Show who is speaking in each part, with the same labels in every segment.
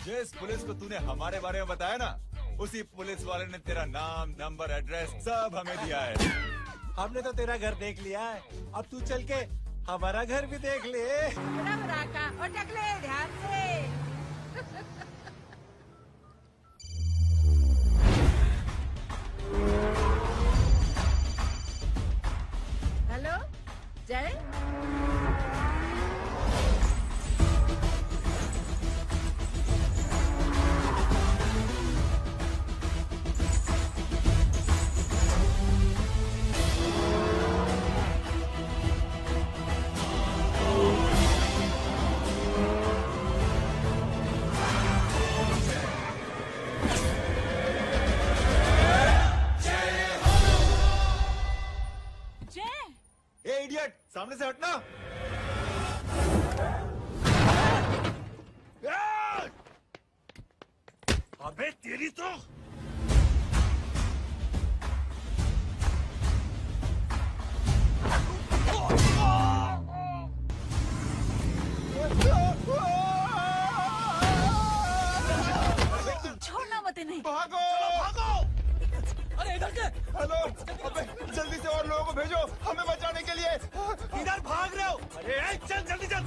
Speaker 1: जिस पुलिस को तूने हमारे बारे में बताया ना, उसी पुलिस वाले ने तेरा नाम, नंबर, एड्रेस सब हमें दिया है।
Speaker 2: हमने तो तेरा घर देख लिया है, अब तू चल के हमारा घर भी देख ले।
Speaker 3: राका और टकले ध्यान से। हेलो जय।
Speaker 1: ए इडियट, सामने से हटना।
Speaker 2: अबे तेरी तो
Speaker 3: छोड़ना मत नहीं।
Speaker 1: भागो भागो।
Speaker 2: अरे इधर से।
Speaker 1: हेलो, अबे जल्दी से और लोगों को भेजो हमें बचाने के लिए।
Speaker 2: इधर भाग रहे हो? अरे चल जल्दी चल।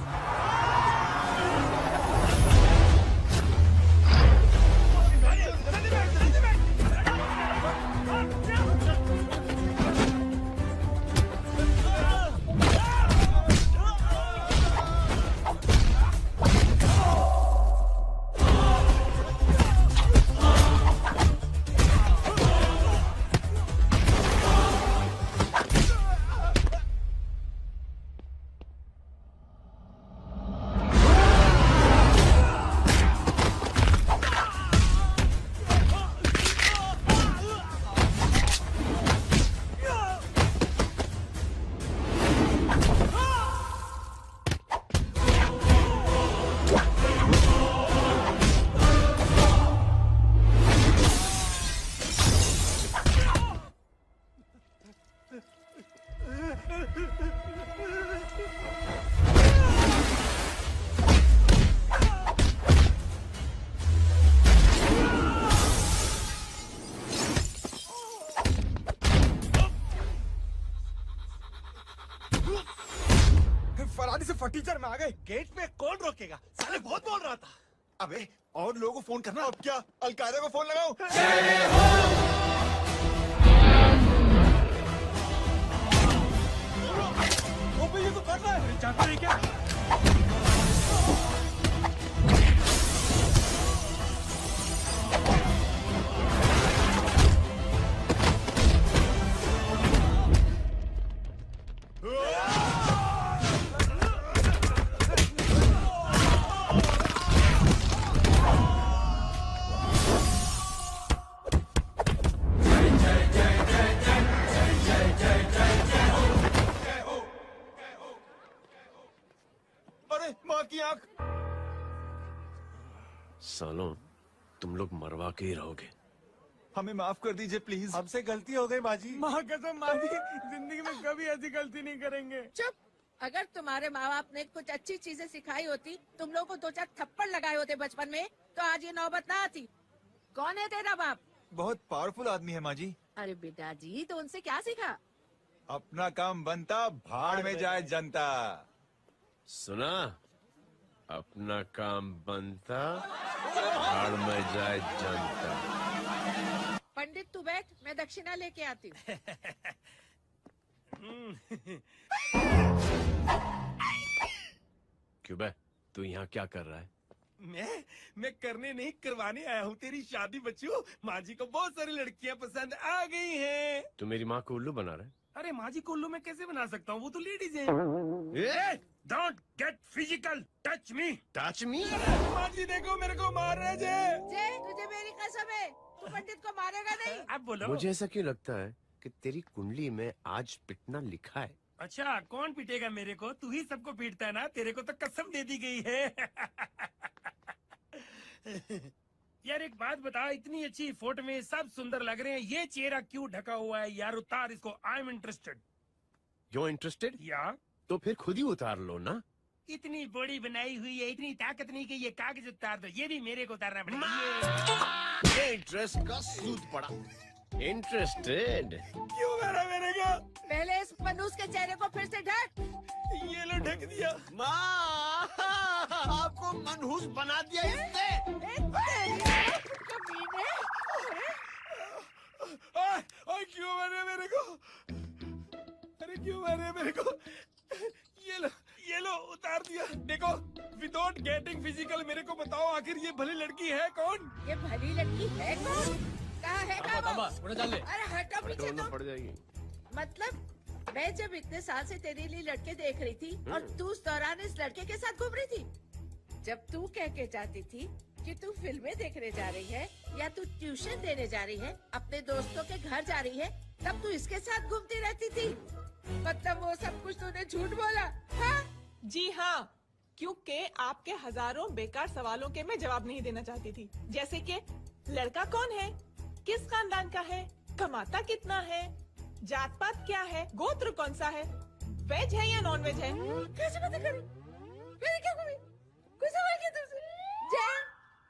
Speaker 2: फरारी से फटीचर में आ गए। गेट पे कौन रोकेगा? साले बहुत बोल रहा था।
Speaker 1: अबे और लोगों को फोन करना। अब क्या अलकायदा को फोन लगाऊं?
Speaker 2: वो ये तो कर रहा है। चाहता है क्या?
Speaker 1: अरे माँ की आंख।
Speaker 4: सालों, तुम लोग मरवा के ही रहोगे।
Speaker 1: हमें माफ कर दीजिए प्लीज।
Speaker 2: हमसे गलती हो गई बाजी।
Speaker 5: माँ कसम माँ जी, जिंदगी में कभी ऐसी गलती नहीं करेंगे।
Speaker 3: चुप। अगर तुम्हारे माँ बाप ने कुछ अच्छी चीजें सिखाई होती, तुम लोगों को 2-4 थप्पड़ लगाए होते बचपन में, तो आज ये नौबत ना आती। कौन है तेरा बाप?
Speaker 1: बहुत पावरफुल आदमी है माँ जी।
Speaker 3: अरे बेटा जी, तो उनसे क्या सीखा?
Speaker 1: अपना काम बनता, भाड़ में जाए जनता।
Speaker 4: सुना? अपना काम बनता, भाड़ में जाए जनता।
Speaker 3: पंडित तू बैठ, मैं दक्षिणा लेके आती हूँ।
Speaker 4: क्यों बे, तू यहाँ क्या कर रहा है?
Speaker 5: मैं करने नहीं करवाने आया हूँ तेरी शादी बच्चू। माँ जी को बहुत सारी लड़कियाँ पसंद आ गई हैं।
Speaker 4: तू मेरी माँ को उल्लू बना रहा है?
Speaker 5: अरे माँ जी को उल्लू मैं कैसे बना सकता हूँ? वो तो लेडीज हैं। Don't get physical, touch me.
Speaker 4: Touch me?
Speaker 5: माँ जी देखो मेरे को मार रहे थे।
Speaker 3: जय, तुझे मेरी कसम है, तू पंडित को मारेगा नहीं।
Speaker 5: अब बोलो।
Speaker 4: मुझे ऐसा क्यों लगता है कि तेरी कुंडली में आज पिटना लिखा है?
Speaker 5: अच्छा, कौन पीटेगा मेरे को? तू ही सबको पीटता है ना। तेरे को तो कसम दे दी गई है। यार एक बात बता, इतनी अच्छी फोटो में सब सुंदर लग रहे हैं, ये चेहरा क्यों ढका हुआ है? यार उतार इसको, I am interested.
Speaker 4: You interested?
Speaker 5: या
Speaker 4: तो फिर खुद ही उतार लो ना।
Speaker 5: इतनी बॉडी बनाई हुई है, इतनी ताकत नहीं कि ये कागज उतार दो, ये भी मेरे को उतारना पड़ेगा।
Speaker 4: ये इंटरेस्ट का सूद पड़ा। इंटरेस्टेड?
Speaker 5: क्यों मारा मेरे को?
Speaker 3: पहले इस मनूस के चेहरे को फिर से ढक।
Speaker 5: ये लो ढक दिया।
Speaker 4: माँ, आपको मनहूस बना दिया इसने।
Speaker 3: कमीने।
Speaker 5: ओए क्यों मारे मेरे को? अरे क्यों मारे मेरे को? ये लो उतार दिया। देखो, विदाउट गेटिंग फिजिकल मेरे को बताओ आखिर ये भली लड़की है कौन?
Speaker 3: ये भली लड़की है कौन? कहाँ है कहाँ वो? अरे हटो पीछे
Speaker 4: दोनों
Speaker 3: तो।
Speaker 4: पड़ जाएगी।
Speaker 3: मतलब मैं जब इतने साल से तेरे लिए लड़के देख रही थी और तू उस दौरान इस लड़के के साथ घूम रही थी। जब तू कह के जाती थी कि तू फिल्में देखने जा रही है या तू ट्यूशन देने जा रही है, अपने दोस्तों के घर जा रही है, तब तू इसके साथ घूमती रहती थी। मतलब वो सब कुछ तूने झूठ बोला, हाँ?
Speaker 6: जी हाँ, क्योंकि आपके हजारों बेकार सवालों के मैं जवाब नहीं देना चाहती थी। जैसे कि लड़का कौन है, किस खानदान का है, कमाता कितना है, जात पात क्या है, गोत्र कौन सा है, वेज है या नॉन वेज है।
Speaker 3: कैसे पता करूं? मैंने क्या करी? कुछ सवाल किया तुमसे? जय,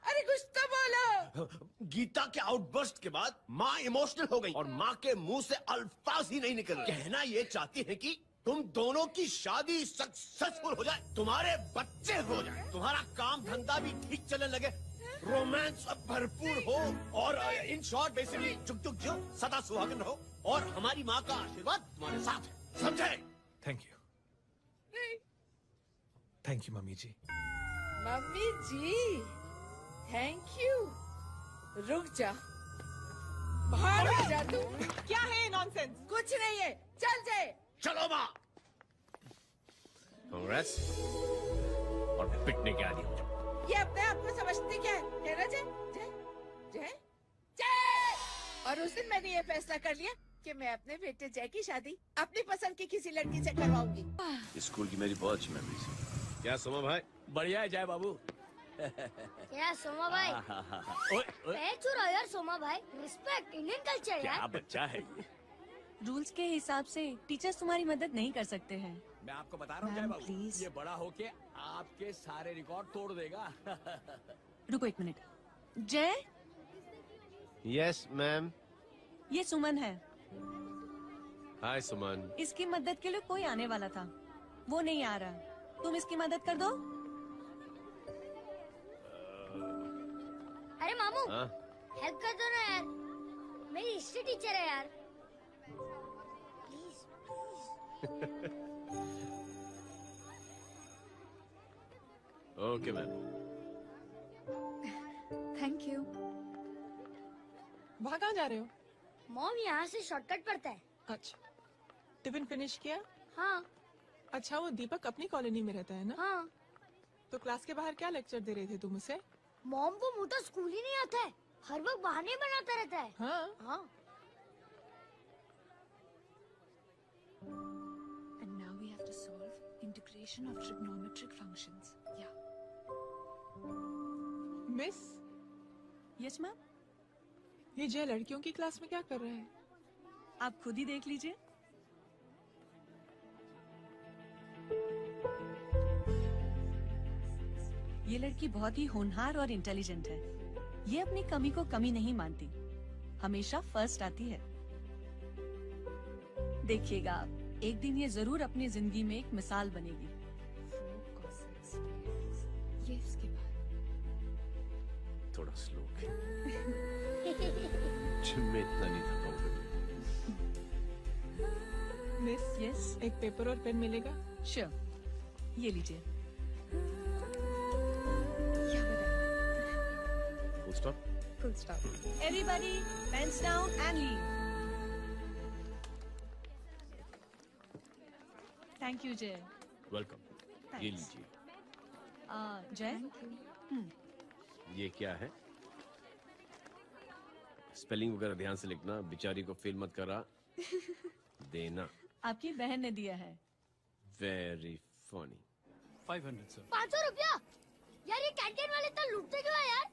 Speaker 3: अरे कुछ तो बोलो।
Speaker 4: गीता के आउटबर्स्ट के बाद माँ इमोशनल हो गई और माँ के मुंह से अल्फाज ही नहीं निकल रहे। कहना ये चाहती है कि तुम दोनों की शादी सक्सेसफुल हो जाए, तुम्हारे बच्चे हो जाए, तुम्हारा काम धंधा भी ठीक चलने लगे, रोमांस अब भरपूर हो और इन शॉर्ट बेसिकली जुग जुग जो सदा सुहागन रहो और हमारी माँ का आशीर्वाद तुम्हारे साथ है, समझे?
Speaker 6: Thank you, thank you mummy ji.
Speaker 3: Mummy ji, thank you. रुक जा, बाहर आ जा तू।
Speaker 6: क्या है नॉनसेंस?
Speaker 3: कुछ नहीं है, चल जाए।
Speaker 4: चलो माँ। कांग्रेस और पिटने के आदि हो जाओ।
Speaker 3: ये अपने आप को समझती क्या है ना जय? जय जय जय। और उस दिन मैंने ये फैसला कर लिया कि मैं अपने बेटे जय की शादी अपनी पसंद की किसी लड़की से करवाऊंगी।
Speaker 4: स्कूल की मेरी बहुत अच्छी मेमोरीज है। क्या सोमा भाई?
Speaker 7: बढ़िया है जय बाबू।
Speaker 8: क्या सोमा भाई? पैर छू यार सोमा भाई, रिस्पेक्ट इंडियन कल्चर
Speaker 7: क्या
Speaker 8: यार।
Speaker 7: बच्चा है ये।
Speaker 9: रूल्स के हिसाब से टीचर्स तुम्हारी मदद नहीं कर सकते हैं।
Speaker 7: मैं आपको बता रहा हूँ जय
Speaker 9: मैम,
Speaker 7: बाबू,
Speaker 9: प्लीज।
Speaker 7: ये बड़ा होके आपके सारे रिकॉर्ड तोड़ देगा।
Speaker 9: रुको एक मिनट। जय,
Speaker 4: यस मैम।
Speaker 9: ये सुमन है।
Speaker 4: हाय सुमन।
Speaker 9: इसकी मदद के लिए कोई आने वाला था, वो नहीं आ रहा। तुम इसकी मदद कर दो।
Speaker 8: अरे मामू,
Speaker 4: हाँ?
Speaker 8: हेल्प कर दो ना यार, मेरी हिस्ट्री टीचर है यार। Please
Speaker 4: okay ma'am.
Speaker 9: Thank you.
Speaker 6: वहाँ कहाँ जा रहे हो?
Speaker 8: मॉम यहाँ से शॉर्टकट पड़ता है।
Speaker 6: अच्छा, टिफिन फिनिश किया?
Speaker 8: हाँ
Speaker 6: अच्छा, वो दीपक अपनी कॉलोनी में रहता है ना?
Speaker 8: हाँ।
Speaker 6: तो क्लास के बाहर क्या लेक्चर दे रहे थे तुम उसे?
Speaker 8: मॉम को मुँह तो स्कूल ही नहीं आता है, हर वक्त बहाने बनाता रहता है।
Speaker 6: हाँ,
Speaker 8: हाँ।
Speaker 10: And now we have to solve integration of trigonometric functions. Yeah.
Speaker 6: Miss,
Speaker 9: yes ma'am.
Speaker 6: ये जय लड़कियों की क्लास में क्या कर रहा है?
Speaker 9: आप खुद ही देख लीजिए। ये लड़की बहुत ही होनहार और इंटेलिजेंट है। ये अपनी कमी को कमी नहीं मानती, हमेशा फर्स्ट आती है। देखिएगा आप, एक दिन ये जरूर अपनी जिंदगी में एक मिसाल बनेगी।
Speaker 10: 4 cosine squares. ये इसके बाद
Speaker 4: थोड़ा स्लो। जिम में इतना नहीं था पाऊंगा।
Speaker 6: मिस,
Speaker 9: यस,
Speaker 6: एक पेपर और पेन मिलेगा?
Speaker 9: श्योर, ये लीजिए।
Speaker 4: Full stop.
Speaker 10: full stop.
Speaker 9: Everybody, pens down and leave. Thank you, Jay.
Speaker 4: Welcome. ये लीजिए।
Speaker 9: जय,
Speaker 4: ये क्या है? स्पेलिंग वगैरह ध्यान से लिखना, बेचारी को फेल मत करा देना।
Speaker 9: आपकी बहन ने दिया है।
Speaker 4: Very funny.
Speaker 7: 500 सर।
Speaker 8: 500 रुपया? यार ये कैंटीन वाले इतना लूटते क्यों है यार?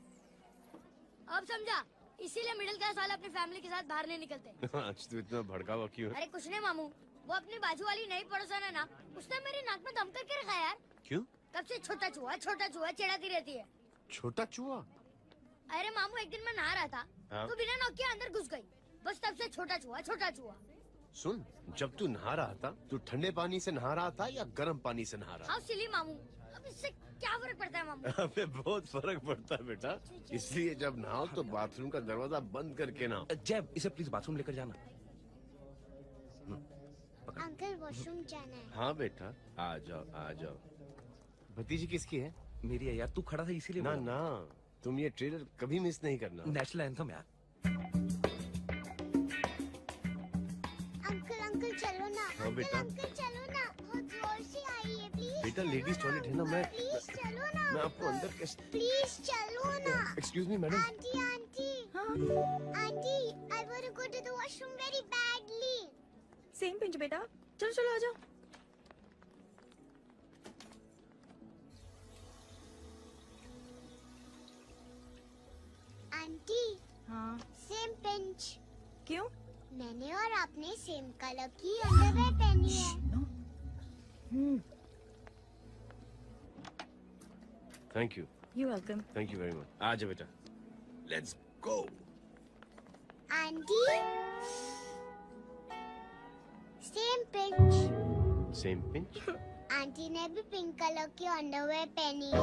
Speaker 8: अब समझा, इसीलिए मिडिल क्लास वाले अपनी फैमिली के साथ बाहर नहीं निकलते।
Speaker 4: आज तू इतना भड़कावा क्यों है?
Speaker 8: अरे कुछ नहीं मामू, वो अपनी बाजू वाली नई पड़ोसन है ना, उसने मेरी नाक में दम करके रखा है यार।
Speaker 4: क्यों?
Speaker 8: तब से छोटा चूहा चिढ़ाती रहती है।
Speaker 4: छोटा चूहा?
Speaker 8: अरे मामू एक दिन मैं नहा रहा था
Speaker 4: हाँ?
Speaker 8: तो बिना नॉक के अंदर घुस गई, बस तब से छोटा चूहा।
Speaker 4: सुन, जब तू नहा रहा था तू ठंडे पानी से नहा रहा था या गर्म पानी से नहा रहा
Speaker 8: हाँ सिली मामू, अब इससे क्या फर्क पड़ता है मामू?
Speaker 4: था? अबे बहुत फर्क पड़ता है बेटा, इसलिए जब नहाओ तो बाथरूम का दरवाजा बंद करके नहाओ।
Speaker 5: जैब, इसे प्लीज बाथरूम लेकर जाना।
Speaker 8: अंकल वॉशरूम जाना है।
Speaker 4: हाँ बेटा, आ जाओ। भतीजी किसकी है?
Speaker 5: मेरी है यार, तू खड़ा था इसीलिए
Speaker 4: ना
Speaker 5: बोला।
Speaker 4: ना, तुम ये ट्रेलर कभी मिस नहीं करना।
Speaker 5: नेशनल एंथम यार।
Speaker 8: अंकल चलो ना।
Speaker 4: हाँ बेटा।
Speaker 8: अंकल चलो ना, बहुत जोर से आई है प्लीज।
Speaker 4: बेटा लेडीज टॉयलेट है ना,
Speaker 8: प्लीज चलो ना।
Speaker 4: मैं आपको अंदर कैसे?
Speaker 8: प्लीज चलो ना।
Speaker 4: Excuse me madam.
Speaker 8: Aunty I want to go to the washroom very badly.
Speaker 10: Same pinch बेटा, चलो आ जाओ।
Speaker 8: आंटी
Speaker 10: हाँ
Speaker 8: सेम पिंच।
Speaker 10: क्यों?
Speaker 8: मैंने और आपने सेम कलर की अंडरवेयर पहनी है।
Speaker 4: Thank you
Speaker 10: welcome.
Speaker 4: Thank you very much. आ जाओ बेटा, let's go.
Speaker 8: Aunty same pinch.
Speaker 4: Same pinch?
Speaker 8: Aunty ने भी पिंक कलर की अंडरवेयर पहनी है।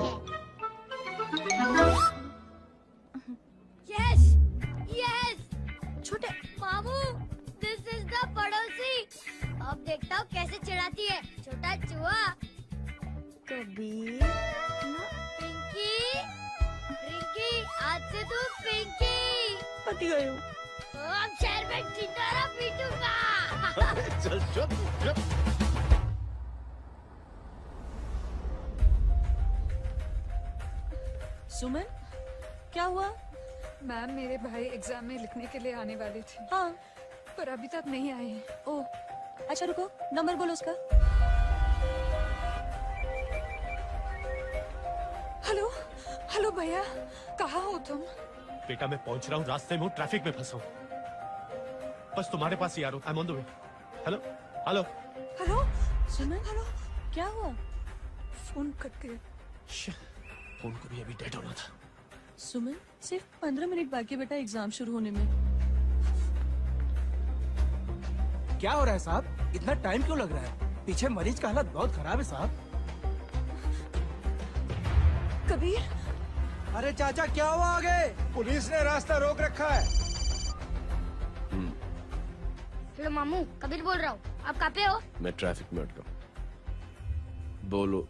Speaker 8: यस
Speaker 10: छोटे
Speaker 8: मामू, दिस इज द पड़ोसी। अब देखता हूँ कैसे चिढ़ाती है छोटा चूहा।
Speaker 10: कबीर
Speaker 8: रिंकी आज से तू पिंकी।
Speaker 10: पति गई हूँ।
Speaker 8: अब शहर में ढिंढोरा पीटूंगा।
Speaker 4: चल चुप।
Speaker 9: सुमन, क्या हुआ?
Speaker 10: मैम मेरे भाई एग्जाम में लिखने के लिए आने वाले थे,
Speaker 9: हाँ।
Speaker 10: पर अभी तक नहीं आए हैं।
Speaker 9: ओह, अच्छा रुको, नंबर बोलो उसका।
Speaker 10: हेलो भैया, कहाँ हो तुम?
Speaker 4: बेटा मैं पहुंच रहा हूँ, रास्ते में हूँ, ट्रैफिक में फंसा हूँ, बस तुम्हारे पास ही आ रहा हूँ। I am on the way. Hello.
Speaker 9: Suman, क्या हुआ?
Speaker 10: फोन कट गया।
Speaker 4: फोन को भी अभी डेड होना था।
Speaker 9: सुमन, सिर्फ 15 मिनट बाकी बेटा एग्जाम शुरू होने में।
Speaker 2: क्या हो रहा है साहब? इतना टाइम क्यों लग रहा है? पीछे मरीज का हालत बहुत खराब है साहब।
Speaker 10: कबीर,
Speaker 2: अरे चाचा क्या हुआ आगे? पुलिस ने रास्ता रोक रखा है।
Speaker 8: हेलो मामू, कबीर बोल रहा हूँ। आप कहाँ पे हो?
Speaker 4: मैं ट्रैफिक में अटका हूँ। बोलो।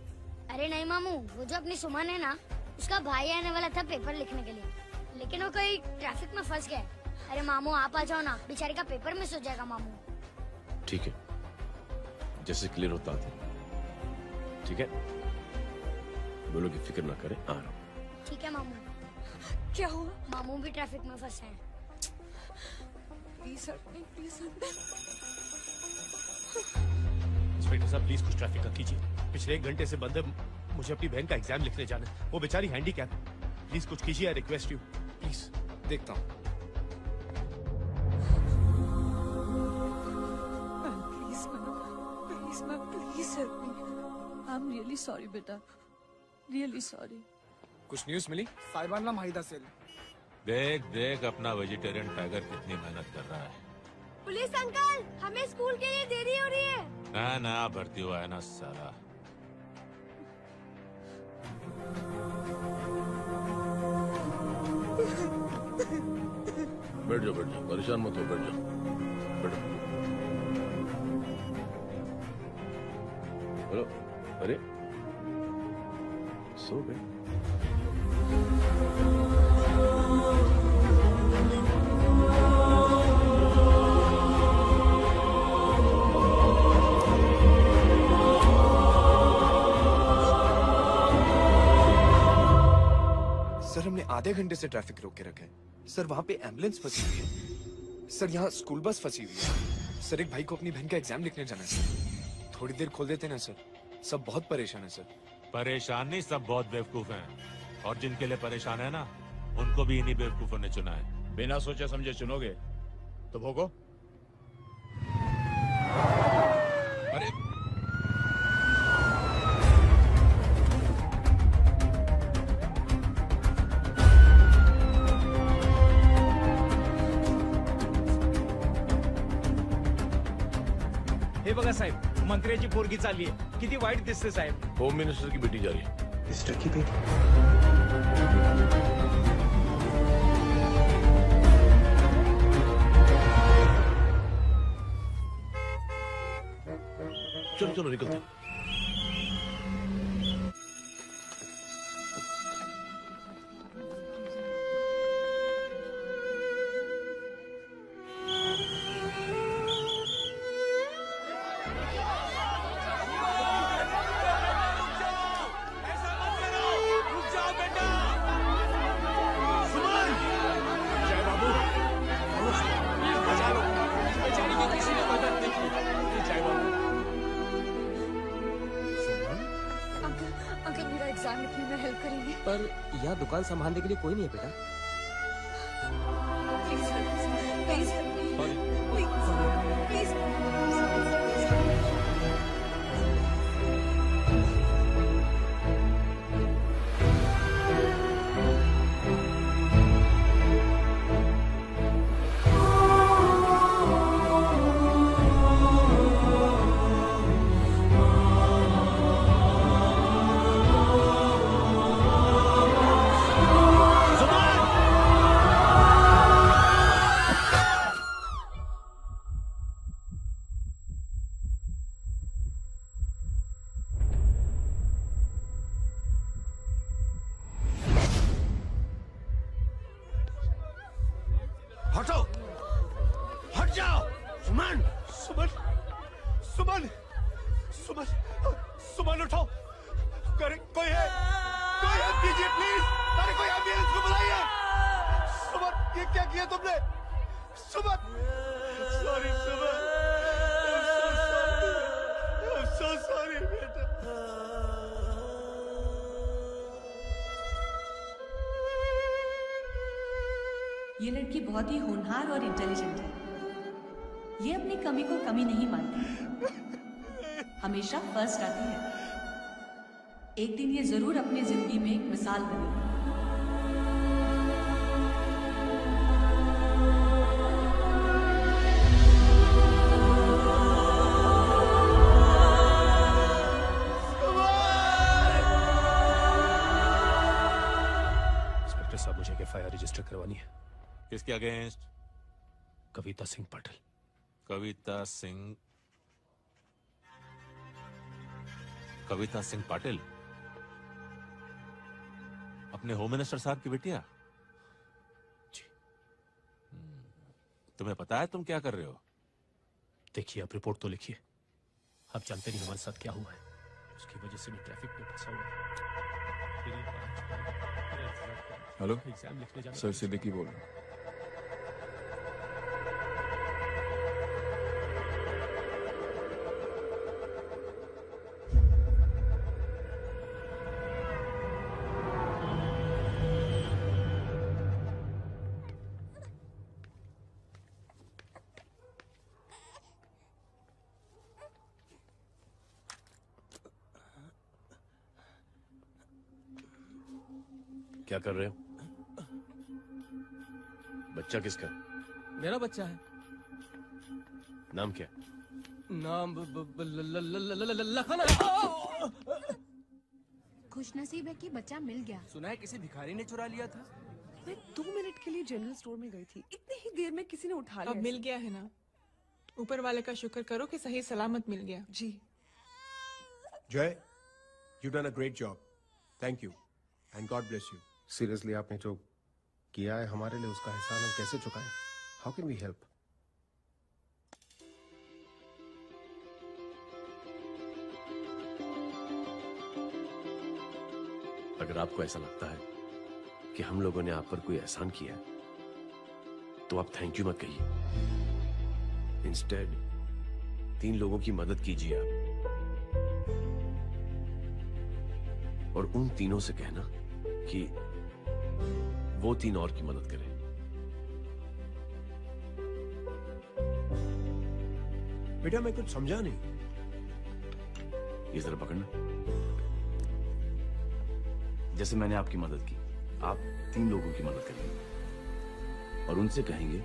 Speaker 8: अरे नहीं मामू, वो जो अपनी सुमन है ना, उसका भाई आने वाला था पेपर लिखने के लिए, लेकिन वो कहीं ट्रैफिक में फंस गया। अरे मामू आप आ जाओ ना, बेचारी का पेपर मिस हो जाएगा मामू।
Speaker 4: ठीक है, जैसे क्लियर होता था। ठीक है, बोलो कि फिक्र ना करे, आ रहा हूँ।
Speaker 8: ठीक है मामू।
Speaker 10: क्या हुआ?
Speaker 8: मामू भी ट्रैफिक में फंसे हैं।
Speaker 10: प्लीज
Speaker 4: इंस्पेक्टर साहब प्लीज कुछ ट्रैफिक का कीजिए। पिछले 1 घंटे से बंद है, मुझे अपनी बहन का एग्जाम लिखने जाना है। वो बेचारी हैंडीकैप है। प्लीज कुछ कीजिए, आई रिक्वेस्ट यू प्लीज।
Speaker 5: देखता हूँ।
Speaker 10: Please help me.
Speaker 9: I am really sorry बेटा, रियली सॉरी।
Speaker 5: कुछ न्यूज़ मिली? साहिबाना माहिदा सेल।
Speaker 1: देख अपना वेजिटेरियन टाइगर कितनी मेहनत कर रहा है।
Speaker 8: पुलिस अंकल, हमें स्कूल के लिए देरी हो रही है।
Speaker 1: ना भर्ती हुआ है ना साला।
Speaker 4: बैठ जाओ, परेशान मत हो, बैठ जाओ। हेलो, अरे सो गए?
Speaker 5: सर हमने आधे घंटे से ट्रैफिक रोक के रखा है। सर वहाँ पे एम्बुलेंस फंसी हुई है। सर यहाँ स्कूल बस फंसी हुई है। सर एक भाई को अपनी बहन का एग्जाम लिखने जाना है सर। थोड़ी देर खोल देते ना सर, सब बहुत परेशान है सर।
Speaker 1: परेशान नहीं, सब बहुत बेवकूफ हैं। और जिनके लिए परेशान है ना, उनको भी इन्हीं बेवकूफों ने चुना है। बिना सोचे समझे चुनोगे तो भोगो। अरे
Speaker 5: बघा साहेब, मंत्र्याची पोरगी चालली आहे. किती वाईट दिसते साहेब.
Speaker 1: होम मिनिस्टर की बेटी जा रही है.
Speaker 2: मिस्टर की बेटी.
Speaker 1: चलो चलो निकलते हैं.
Speaker 10: अंकल मेरा एग्जाम लिखने में हेल्प करेंगे?
Speaker 2: पर यहाँ दुकान संभालने के लिए कोई नहीं है बेटा.
Speaker 10: प्लीज प्लीज प्लीज
Speaker 4: हटो, हट जाओ. सुमन, सुमन, सुमन, सुमन, सुमन उठो. कोई है कीजिए प्लीज. अरे कोई एम्बुलेंस को बुलाइए. सुमन, ये क्या किया तुमने? Suman, sorry Suman, I'm so sorry बेटा.
Speaker 9: ये लड़की बहुत ही होनहार और इंटेलिजेंट है. ये अपनी कमी को कमी नहीं मानती. हमेशा फर्स्ट आती है. एक दिन ये जरूर अपनी जिंदगी में एक मिसाल बनेगी.
Speaker 2: इंस्पेक्टर साहब, मुझे एफआईआर रजिस्टर करवानी है.
Speaker 1: किसके अगेंस्ट?
Speaker 2: कविता सिंह पाटिल.
Speaker 1: कविता सिंह पाटिल अपने होम मिनिस्टर साहब की बेटिया?
Speaker 2: जी.
Speaker 1: तुम्हें पता है तुम क्या कर रहे हो?
Speaker 2: देखिए, आप रिपोर्ट तो लिखिए. आप जानते नहीं हमारे साथ क्या हुआ है. उसकी वजह से मैं ट्रैफिक में फंसा हुआ.
Speaker 11: हेलो
Speaker 2: एग्जाम लिखने जाना.
Speaker 11: सर, सिद्दीकी बोल रहा हूँ.
Speaker 4: क्या कर रहे हो? बच्चा किसका?
Speaker 2: मेरा बच्चा है.
Speaker 4: नाम क्या?
Speaker 2: नाम लखन.
Speaker 10: खुशनसीब है कि बच्चा मिल गया.
Speaker 2: सुना है किसी भिखारी ने चुरा लिया था.
Speaker 12: मैं 2 मिनट के लिए जनरल स्टोर में गई थी. इतनी ही देर में किसी ने उठा लिया.
Speaker 6: अब मिल गया है ना. ऊपर वाले का शुक्र करो कि सही सलामत मिल गया.
Speaker 12: जी.
Speaker 13: जय, you done a great job. Thank you and God bless you. Seriously, आपने जो किया है हमारे लिए, उसका एहसान हम कैसे चुकाएं? How can we help?
Speaker 4: अगर आपको ऐसा लगता है कि हम लोगों ने आप पर कोई एहसान किया है, तो आप थैंक यू मत कहिए. इंस्टेड 3 लोगों की मदद कीजिए आप, और उन तीनों से कहना कि वो 3 और की मदद करें.
Speaker 13: बेटा, मैं कुछ समझा नहीं.
Speaker 4: ये जरा पकड़ना.
Speaker 14: जैसे मैंने आपकी मदद की, आप 3 लोगों की मदद करेंगे और उनसे कहेंगे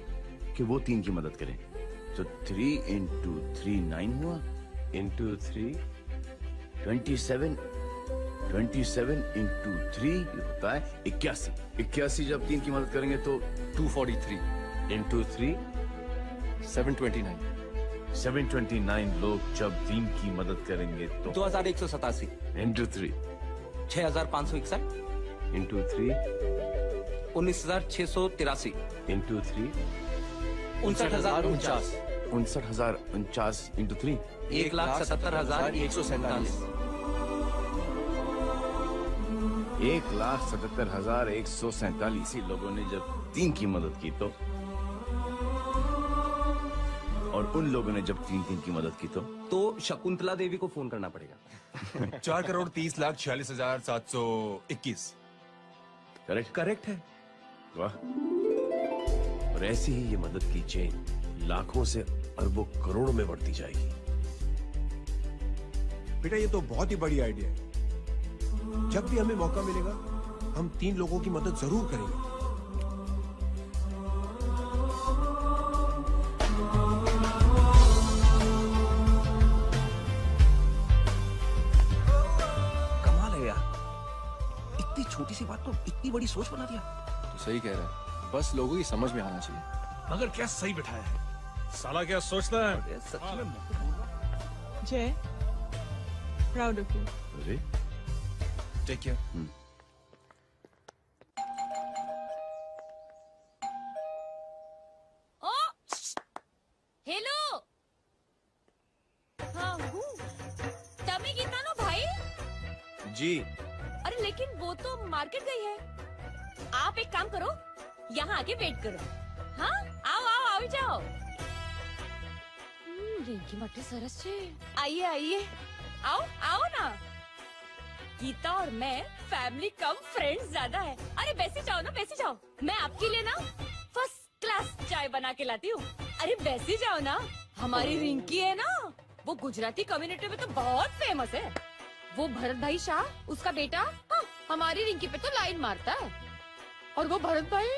Speaker 14: कि वो 3 की मदद करें. तो 3 into 3 9 हुआ. into 3 27 into 3 ये होता है 81 81 जब 3 की मदद करेंगे तो
Speaker 11: 243
Speaker 14: into 3
Speaker 11: 729
Speaker 14: 729 लोग जब 3 की मदद करेंगे तो
Speaker 7: 2187
Speaker 14: into 3
Speaker 7: 6561
Speaker 14: into 3
Speaker 7: 19683
Speaker 14: into 3
Speaker 7: 59049
Speaker 14: 59049 into 3
Speaker 7: 1,77,147
Speaker 14: 1,77,147 लोगों ने जब 3 की मदद की और उन लोगों ने जब 3 की मदद की
Speaker 7: तो शकुंतला देवी को फोन करना पड़ेगा
Speaker 11: 4,30,46,721
Speaker 14: करेक्ट है। वाह। और ऐसी ही ये मदद की चेन लाखों से अरबों करोड़ों में बढ़ती जाएगी।
Speaker 13: बेटा ये तो बहुत ही बड़ी आइडिया है। जब भी हमें मौका मिलेगा हम 3 लोगों की मदद जरूर करेंगे।
Speaker 7: कमाल है यार, इतनी छोटी सी बात को इतनी बड़ी सोच बना दिया।
Speaker 11: तो सही कह रहा है, बस लोगों की समझ में आना चाहिए।
Speaker 5: मगर क्या सही बिठाया है, साला क्या सोचता है।
Speaker 6: जय, प्राउड ऑफ यू।
Speaker 14: अरे
Speaker 11: टेक केयर।
Speaker 15: ओ हेलो हाँ हूँ तभी गीता नो भाई
Speaker 14: जी।
Speaker 15: अरे लेकिन वो तो मार्केट गई है। आप एक काम करो, यहाँ आके वेट करो। हाँ आओ आओ आओ जाओ। रिंकी मट्टी सरस छे। आइए आइए आओ आओ ना। गीता और मैं फैमिली कम फ्रेंड्स ज्यादा है। अरे बैसी जाओ ना, बैसी जाओ। मैं आपके लिए ना फर्स्ट क्लास चाय बना के लाती हूँ। अरे बैसी जाओ ना। हमारी रिंकी है ना, वो गुजराती कम्युनिटी में तो बहुत फेमस है। वो भरत भाई शाह, उसका बेटा, हाँ, हमारी रिंकी पे तो लाइन मारता है। और वो भरत भाई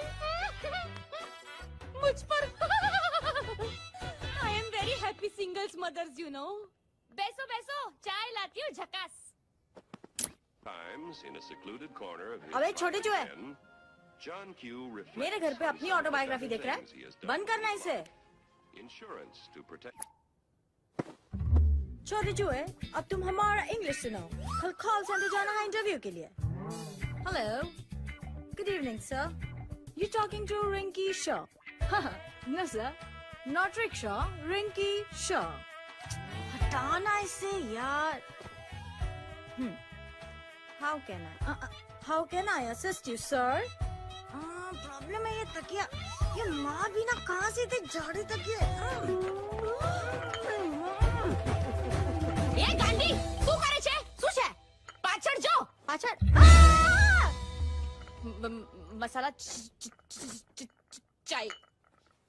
Speaker 15: मुझ पर I am very happy singles mothers you know. बैसो बैसो, चाय लाती हूँ झकास।
Speaker 16: अबे छोटे चूहे, मेरे घर पे अपनी ऑटोबायोग्राफी देख रहा है, बंद करना इसे। छोटे चूहे, अब तुम हमारा इंग्लिश सुनाओ। कल कॉल सेंटर जाना है इंटरव्यू के लिए। Hello, good evening sir, you talking to Rinki Shaw? No sir, not rickshaw, Rinki Shaw. हटाना इसे यार। How can I assist you, sir? Problem है ये तकिया, ये माँ भी ना कहाँ से इतने जाड़े तकिए।
Speaker 15: ये गांधी, तू करे छे? શું છે? પાછળ જો, પાછળ। मसाला चाय।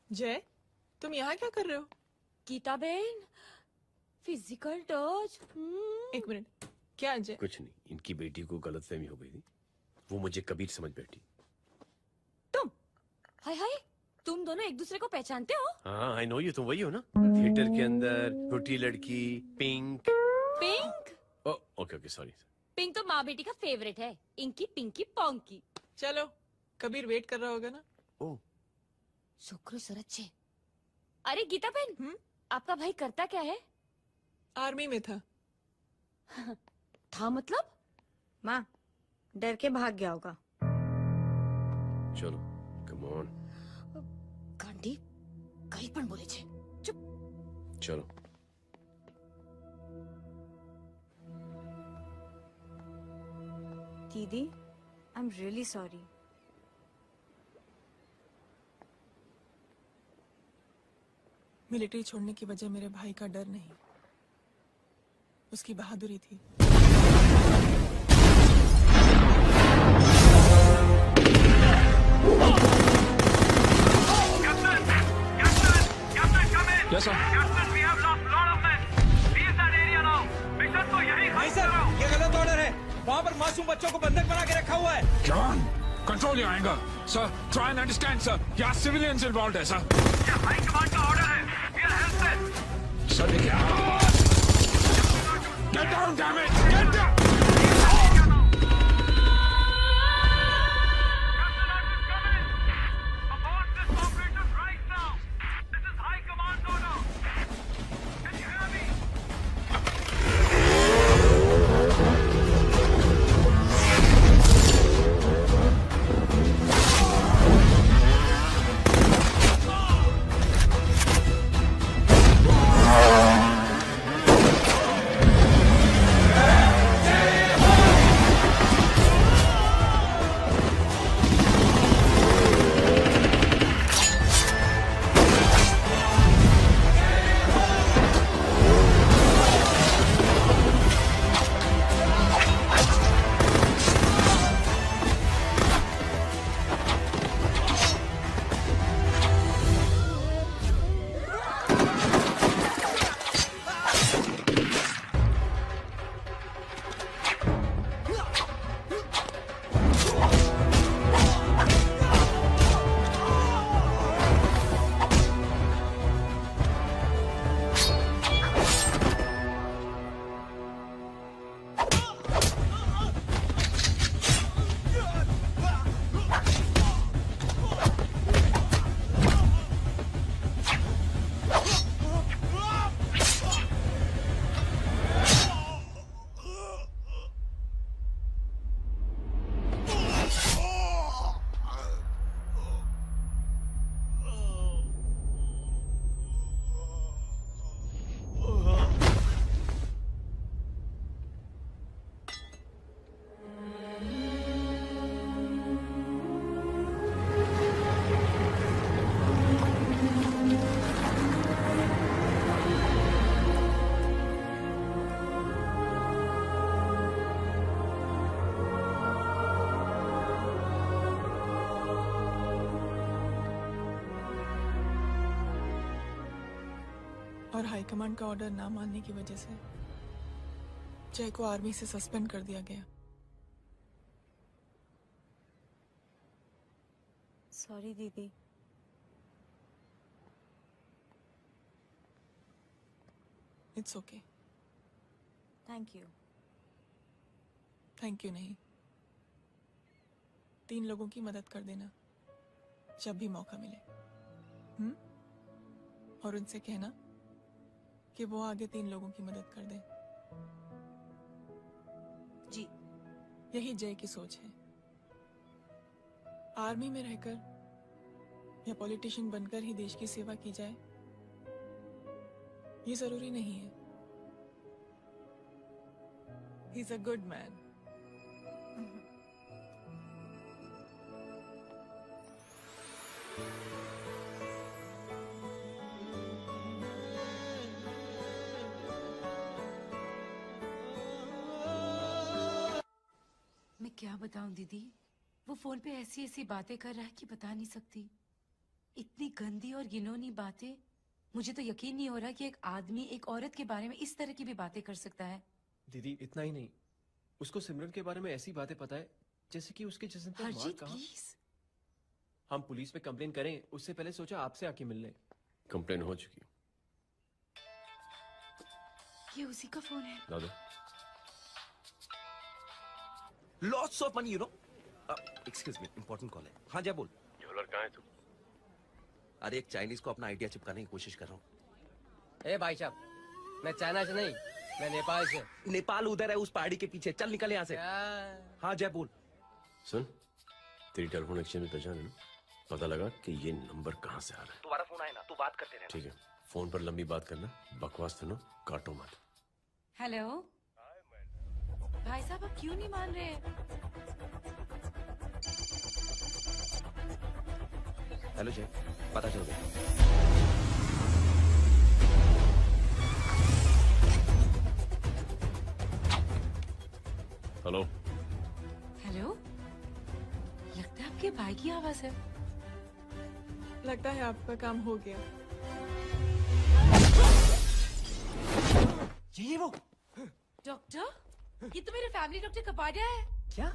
Speaker 6: जय, तुम यहाँ क्या कर रहे हो?
Speaker 15: गीता बहन, फिजिकल टच।
Speaker 6: एक मिनट, क्या जय?
Speaker 14: कुछ नहीं, इनकी बेटी को गलतफहमी हो गई थी, वो मुझे कबीर समझ बैठी।
Speaker 15: हाय हाय, तुम दोनों एक दूसरे को पहचानते हो?
Speaker 14: हाँ आई नो यू, तुम वही हो ना थिएटर के अंदर छोटी लड़की pink.
Speaker 15: Pink?
Speaker 14: Okay okay sorry.
Speaker 15: Pink तो माँ बेटी का फेवरेट है, इंकी पिंकी पोंकी।
Speaker 6: चलो, कबीर वेट कर रहा होगा ना।
Speaker 14: ओह
Speaker 15: शुक्र सरच्चे। अरे गीता बहन, आपका भाई करता क्या है?
Speaker 6: आर्मी में था।
Speaker 15: था मतलब?
Speaker 16: माँ डर के भाग गया होगा।
Speaker 14: चलो कम ऑन।
Speaker 15: गांधी कहीं पण बोले छे। चुप।
Speaker 14: चलो।
Speaker 16: दीदी, I am really sorry.
Speaker 6: Military छोड़ने की वजह मेरे भाई का डर नहीं, उसकी बहादुरी थी।
Speaker 11: Yes, sir.
Speaker 5: नहीं सर, ये गलत ऑर्डर है। वहाँ पर मासूम बच्चों को बंधक बना के रखा हुआ है।
Speaker 17: John, control your anger. Sir, try and understand, sir. यहाँ civilians involved है, sir.
Speaker 5: ये हाई कमांड का ऑर्डर है। We'll help them.
Speaker 17: Sir, देखिए। Get down, damn it! Get down!
Speaker 6: और हाईकमांड का ऑर्डर ना मानने की वजह से जय को आर्मी से सस्पेंड कर दिया गया।
Speaker 16: सॉरी दीदी।
Speaker 6: It's okay.
Speaker 16: Thank you.
Speaker 6: Thank you नहीं, 3 लोगों की मदद कर देना जब भी मौका मिले। और उनसे कहना कि वो आगे 3 लोगों की मदद कर दे।
Speaker 16: जी।
Speaker 6: यही जय की सोच है। आर्मी में रहकर या पॉलिटिशियन बनकर ही देश की सेवा की जाए, ये जरूरी नहीं है। He is a good man.
Speaker 10: मैं क्या बताऊं दीदी, वो फोन पे ऐसी ऐसी बातें कर रहा है कि बता नहीं सकती। इतनी गंदी और घिनौनी बातें। मुझे तो यकीन नहीं हो रहा कि एक आदमी एक औरत के बारे में इस तरह की भी बातें कर सकता है।
Speaker 11: दीदी इतना ही नहीं, उसको सिमरन के बारे में ऐसी बातें पता है जैसे कि उसके जिस्म पर मार
Speaker 10: हरजीत
Speaker 11: कहाँ।
Speaker 10: प्लीज।
Speaker 11: हम पुलिस में कंप्लेन करें उससे पहले सोचा आपसे आके मिल लें।
Speaker 14: कंप्लेन हो चुकी।
Speaker 10: ये उसी का फोन है।
Speaker 14: दादा
Speaker 7: lots of money you know. Excuse me, important call है। हाँ जय बोल।
Speaker 14: ज्वेलर कहाँ है तू?
Speaker 7: अरे एक चाइनीज को अपना आइडिया चिपकाने की कोशिश कर रहा हूँ।
Speaker 18: ए भाई साहब, मैं चाइना से नहीं, मैं नेपाल से।
Speaker 7: नेपाल उधर है, उस पहाड़ी के पीछे। चल निकल यहाँ से। हाँ जय बोल।
Speaker 14: सुन, तेरी टेलीफोन एक्सचेंज में पहचान है ना? पता लगा कि ये नंबर कहाँ से आ रहा है।
Speaker 7: तुम्हारा फोन आए ना, तू बात करते रहना।
Speaker 14: ठीक है, फोन पर लंबी बात करना, बकवास सुनो, काटो मत।
Speaker 10: हेलो भाई साहब, आप क्यों नहीं मान रहे?
Speaker 7: हेलो जय, पता चल गया।
Speaker 14: हेलो
Speaker 10: हेलो, लगता है आपके भाई की आवाज है।
Speaker 6: लगता है आपका काम हो गया।
Speaker 7: ये वो
Speaker 10: डॉक्टर, ये तो मेरे फैमिली डॉक्टर कपाडिया है।
Speaker 11: क्या?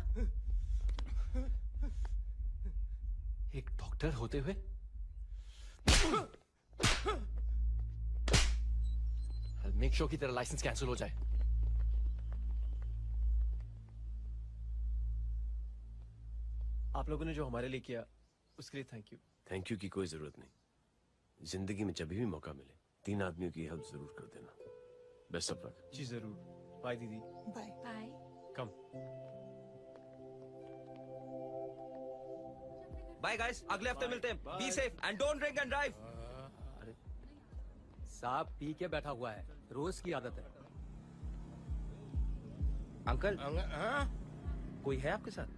Speaker 11: एक डॉक्टर होते हुए? I'll make sure कि तेरा लाइसेंस कैंसिल हो जाए। आप लोगों ने जो हमारे लिए किया उसके लिए थैंक यू।
Speaker 14: थैंक यू की कोई जरूरत नहीं। जिंदगी में जब भी मौका मिले 3 आदमियों की हेल्प जरूर कर देना। Best of luck.
Speaker 11: जी जरूर। बाय दीदी।
Speaker 16: Bye
Speaker 10: bye.
Speaker 11: Come.
Speaker 7: Bye guys, अगले हफ्ते मिलते हैं। Be safe and don't drink and drive.
Speaker 18: साहब पी के बैठा हुआ है, रोज की आदत है।
Speaker 7: अंकल
Speaker 4: हाँ?
Speaker 7: कोई है आपके साथ?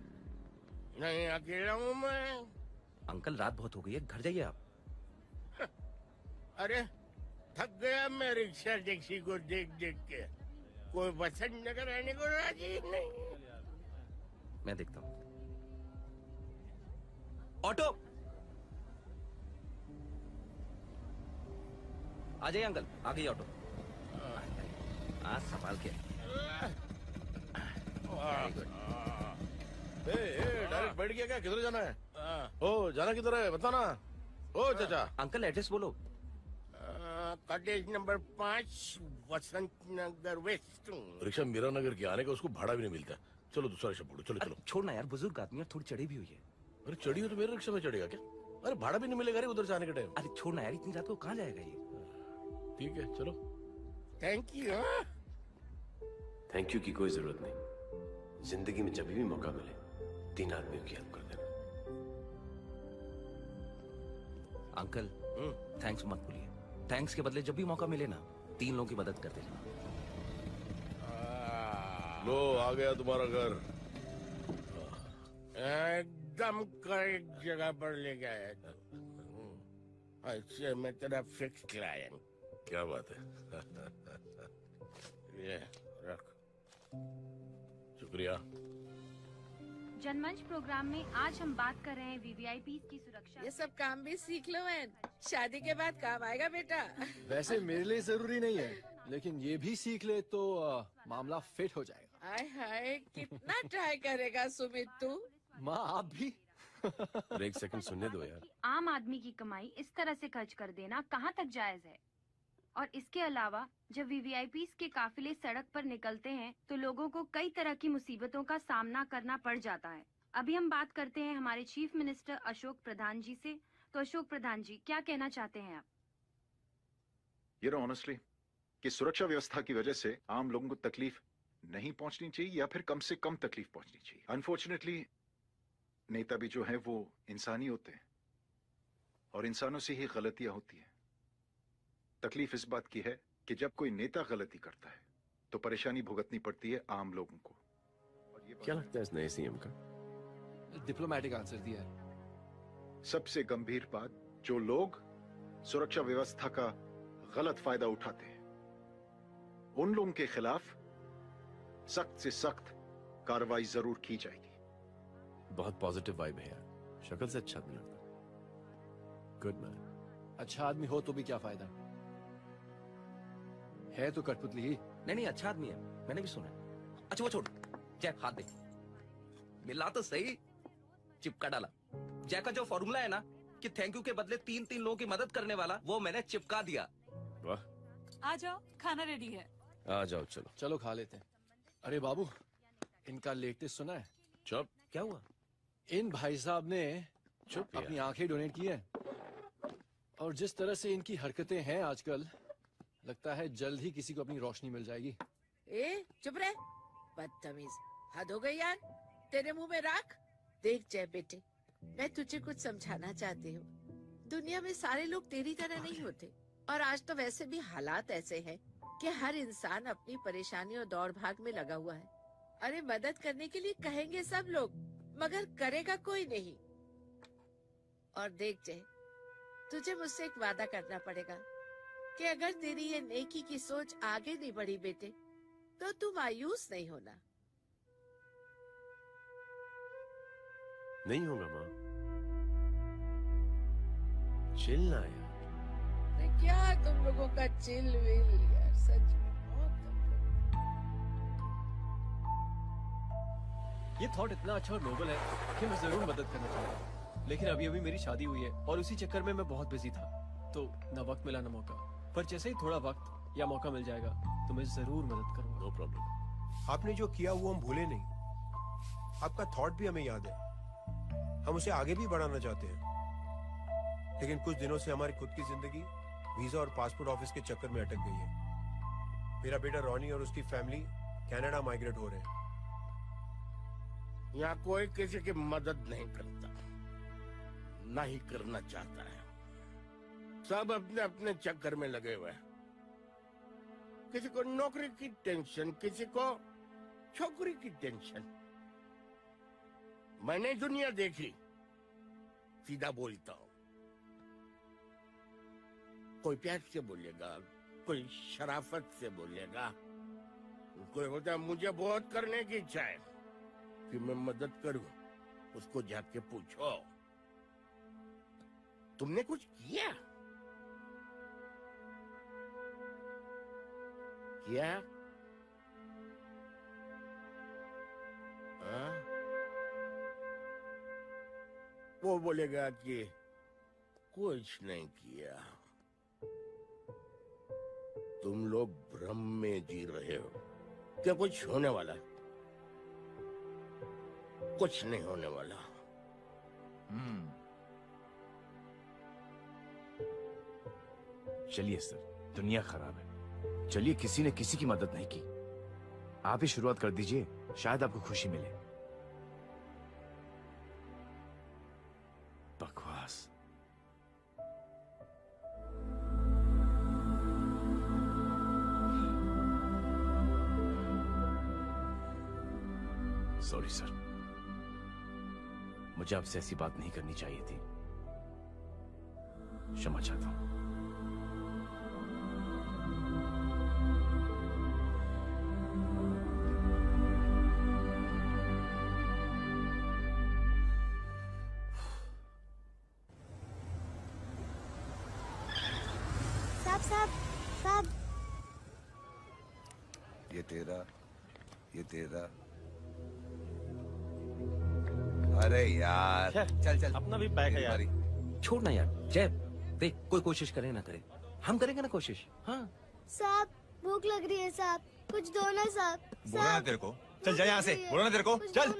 Speaker 4: नहीं, अकेला हूँ मैं।
Speaker 7: अंकल रात बहुत हो गई है, घर जाइए आप।
Speaker 4: अरे थक गया मैं रिक्शा टैक्सी को देख देख के। कोई वसंत नगर आने को राजी नहीं।
Speaker 7: मैं देखता हूँ। ऑटो आ जाइए अंकल, आ गई ऑटो। आज संभाल के।
Speaker 19: डायरेक्ट बैठ गया क्या? किधर जाना है? ओ जाना किधर है बता ना। ओ चाचा।
Speaker 7: अंकल एड्रेस बोलो।
Speaker 4: कॉटेज नंबर 5 वसंत नगर वेस्ट।
Speaker 19: रिक्शा मीरा नगर की आने का उसको भाड़ा भी नहीं मिलता। चलो दूसरा रिक्शा पकड़ो। चलो चलो।
Speaker 7: छोड़ना यार, बुजुर्ग आदमी और थोड़ी चढ़ी भी हुई है।
Speaker 19: अरे चढ़ी हो तो मेरे रिक्शा में चढ़ेगा क्या? अरे भाड़ा भी नहीं मिलेगा रे उधर जाने के टाइम।
Speaker 7: अरे छोड़ना यार, इतनी रात को कहाँ जाएगा ये?
Speaker 19: ठीक है चलो।
Speaker 4: Thank you.
Speaker 14: थैंक यू की कोई जरूरत नहीं। जिंदगी में जब भी मौका मिले 3 आदमियों की हेल्प कर देना।
Speaker 7: अंकल थैंक्स मत भूलिए। थैंक्स के बदले जब भी मौका मिले ना 3 लोगों की मदद कर देना।
Speaker 19: लो आ गया तुम्हारा घर।
Speaker 4: एकदम करेक्ट जगह पर ले गया है। अच्छा मैं तेरा फिक्स क्लाइंट।
Speaker 19: क्या बात है।
Speaker 4: ये रख।
Speaker 19: शुक्रिया।
Speaker 20: जनमंच प्रोग्राम में आज हम बात कर रहे हैं वीवीआईपी की सुरक्षा।
Speaker 3: ये सब काम भी सीख लो एन, शादी के बाद काम आएगा बेटा।
Speaker 11: वैसे मेरे लिए जरूरी नहीं है, लेकिन ये भी सीख ले तो मामला फिट हो जाएगा।
Speaker 3: हाय हाय कितना ट्राई करेगा सुमित तू।
Speaker 11: माँ आप भी।
Speaker 14: अरे एक सेकंड सुनने दो यार।
Speaker 20: आम आदमी की कमाई इस तरह से खर्च कर देना कहाँ तक जायज है? और इसके अलावा जब वीवीआईपी के काफिले सड़क पर निकलते हैं तो लोगों को कई तरह की मुसीबतों का सामना करना पड़ जाता है। अभी हम बात करते हैं हमारे चीफ मिनिस्टर अशोक प्रधान जी से। तो अशोक प्रधान जी क्या कहना चाहते हैं आप?
Speaker 21: ये ऑनेस्टली कि सुरक्षा व्यवस्था की वजह से आम लोगों को तकलीफ नहीं पहुंचनी चाहिए या फिर कम से कम तकलीफ पहुंचनी चाहिए। अनफॉर्चुनेटली नेता भी जो है वो इंसानी होते हैं और इंसानों से ही गलतियां होती हैं। तकलीफ इस बात की है कि जब कोई नेता गलती करता है तो परेशानी भुगतनी पड़ती है आम लोगों को।
Speaker 14: क्या लगता है इस नए सीएम का?
Speaker 11: डिप्लोमेटिक आंसर दिया है।
Speaker 21: सबसे गंभीर बात, जो लोग सुरक्षा व्यवस्था का गलत फायदा उठाते हैं उन लोगों के खिलाफ सख्त से सख्त कार्रवाई जरूर की जाएगी।
Speaker 14: बहुत पॉजिटिव वाइब है यार। शक्ल से अच्छा नहीं लगता। Good man.
Speaker 11: अच्छा आदमी हो तो भी क्या फायदा है तो कठपुतली ही।
Speaker 7: नहीं अच्छा आदमी है, मैंने भी सुना। अच्छा वो छोड़, जय हाथ दे। मिला तो सही, चिपका डाला। जय का जो फॉर्मूला है ना कि थैंक यू के बदले 3 लोगों की मदद करने वाला, वो मैंने चिपका दिया।
Speaker 14: वाह।
Speaker 10: आ जाओ, खाना रेडी है।
Speaker 14: आ जाओ चलो।
Speaker 11: चलो खा लेते हैं। अरे बाबू इनका लेटेस्ट सुना है?
Speaker 14: चुप।
Speaker 7: क्या हुआ?
Speaker 11: इन भाई साहब ने
Speaker 14: चुप
Speaker 11: अपनी आंखें डोनेट की है और जिस तरह से इनकी हरकतें हैं आजकल लगता है जल्द ही किसी को अपनी रोशनी मिल जाएगी।
Speaker 3: ए चुप रहे, बदतमीज। हद हो गई यार, तेरे मुंह में राख। देख जय बेटे, मैं तुझे कुछ समझाना चाहती हूँ। दुनिया में सारे लोग तेरी तरह नहीं होते और आज तो वैसे भी हालात ऐसे हैं कि हर इंसान अपनी परेशानी और दौड़ भाग में लगा हुआ है। अरे मदद करने के लिए कहेंगे सब लोग मगर करेगा कोई नहीं। और देख जय, तुझे मुझसे एक वादा करना पड़ेगा कि अगर तेरी ये नेकी की सोच आगे नहीं बढ़ी बेटे तो तू मायूस नहीं होना।
Speaker 14: नहीं होगा माँ। चिल ना यार।
Speaker 3: क्या तुम लोगों का चिल विल यार, सच में
Speaker 11: ये थॉट इतना अच्छा और नोबल है कि मैं जरूर मदद करना चाहूंगा, लेकिन अभी अभी मेरी शादी हुई है और उसी चक्कर में मैं बहुत बिजी था तो न वक्त मिला न मौका। पर जैसे ही थोड़ा वक्त या मौका मिल जाएगा तो मैं जरूर मदद करूंगा।
Speaker 14: No problem.
Speaker 13: आपने जो किया वो हम भूले नहीं। आपका थॉट भी हमें याद है। हम उसे आगे भी बढ़ाना चाहते हैं, लेकिन कुछ दिनों से हमारी खुद की जिंदगी वीजा और पासपोर्ट ऑफिस के चक्कर में अटक गई है। मेरा बेटा रॉनी और उसकी फैमिली कनाडा माइग्रेट हो रहे हैं।
Speaker 19: यहाँ कोई किसी की मदद नहीं करता, ना ही करना चाहता है। सब अपने अपने चक्कर में लगे हुए हैं। किसी को नौकरी की टेंशन, किसी को छोकरी की टेंशन। मैंने दुनिया देखी, सीधा बोलता हूँ। कोई प्यार से बोलेगा, कोई शराफत से बोलेगा, कोई होता है मुझे बहुत करने की इच्छा है कि मैं मदद करूं, उसको जाके पूछो तुमने कुछ किया? किया? हाँ? वो बोलेगा कि कुछ नहीं किया। तुम लोग भ्रम में जी रहे हो क्या कुछ होने वाला है? कुछ नहीं होने वाला।
Speaker 14: चलिए सर, दुनिया खराब है। चलिए, किसी ने किसी की मदद नहीं की। आप ही शुरुआत कर दीजिए, शायद आपको खुशी मिले। बकवास। सॉरी सर, मुझे आपसे ऐसी बात नहीं करनी चाहिए थी। क्षमा चाहता हूं।
Speaker 8: साहब
Speaker 22: ये तेरा। अरे यार चल चल,
Speaker 7: अपना भी बैग है यार। छोड़ ना यार, जय देख, कोई कोशिश करे ना करे, हम करेंगे ना कोशिश। हाँ
Speaker 8: साहब, भूख लग रही है साहब, कुछ दो ना साहब।
Speaker 22: बोला ना तेरे को, चल जा यहाँ से। बोला ना तेरे को, चल।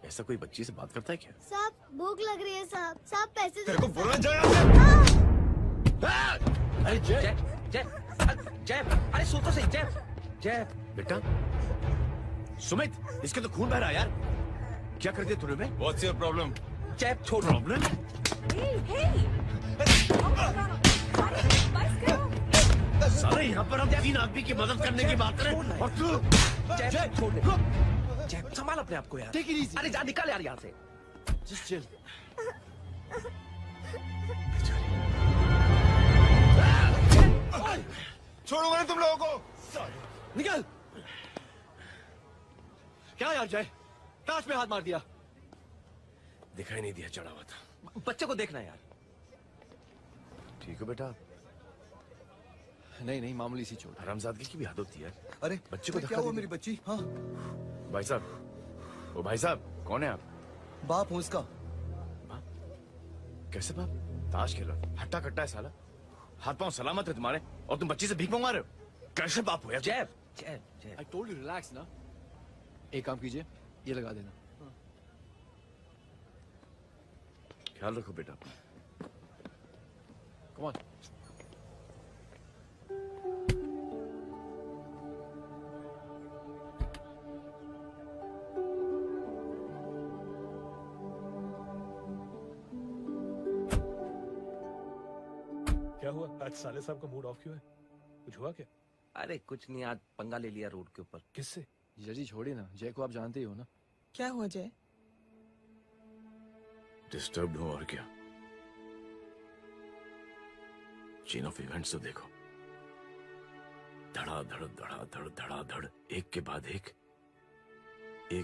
Speaker 14: ऐसा कोई बच्ची से बात करता है क्या?
Speaker 8: साहब भूख लग रही है साहब, साहब पैसे
Speaker 22: तेरे को बोला जा यहाँ से।
Speaker 7: अरे जय जय जय, अरे सो तो सही। जय
Speaker 14: बेटा, सुमित, इसके तो खून बह रहा है यार। क्या कर दिया तूने बे?
Speaker 22: What's your problem?
Speaker 7: जय छोड़।
Speaker 14: प्रॉब्लम?
Speaker 19: सारे यहाँ पर हम 3 आदमी की मदद करने की बात करें और तू
Speaker 7: जय छोड़ दे। जय संभाल अपने आप को यार।
Speaker 22: Take it easy.
Speaker 7: अरे जा, निकल यार यहाँ से।
Speaker 22: Just chill. छोड़ूंगा नहीं तुम लोगों को।
Speaker 11: निकल। क्या यार जय, ताश में हाथ मार दिया।
Speaker 14: दिखाई नहीं दिया, चढ़ा हुआ था।
Speaker 7: बच्चे को देखना यार।
Speaker 14: ठीक है बेटा।
Speaker 11: नहीं, मामूली सी चोट।
Speaker 14: हरामजादगी की भी हद होती है।
Speaker 22: अरे
Speaker 14: बच्चे को
Speaker 22: क्या हुआ मेरी बच्ची? हाँ
Speaker 14: भाई साहब, ओ भाई साहब, कौन है आप?
Speaker 22: बाप हूँ इसका।
Speaker 14: कैसे बाप? ताश खेल रहा, हट्टा कट्टा है साला। हाथ पांव सलामत है तुम्हारे, और तुम बच्ची से भीख मंगवा रहे हो? कैसे बाप हो यार?
Speaker 7: जय जय जय,
Speaker 11: I told you relax ना। एक काम कीजिए, ये लगा देना।
Speaker 14: ख्याल रखो बेटा।
Speaker 11: Come on.
Speaker 2: क्या हुआ? आज साले साहब का मूड ऑफ क्यों है? कुछ हुआ क्या?
Speaker 7: अरे कुछ नहीं, आज पंगा ले लिया रोड के ऊपर।
Speaker 2: किससे?
Speaker 11: जी छोड़िए ना, जय को आप जानते ही हो ना।
Speaker 6: क्या हुआ जय?
Speaker 14: डिस्टर्ब्ड हूं और क्या। चेन ऑफ इवेंट्स तो देखो, धड़ाधड़ धड़ाधड़ धड़ाधड़, एक के बाद एक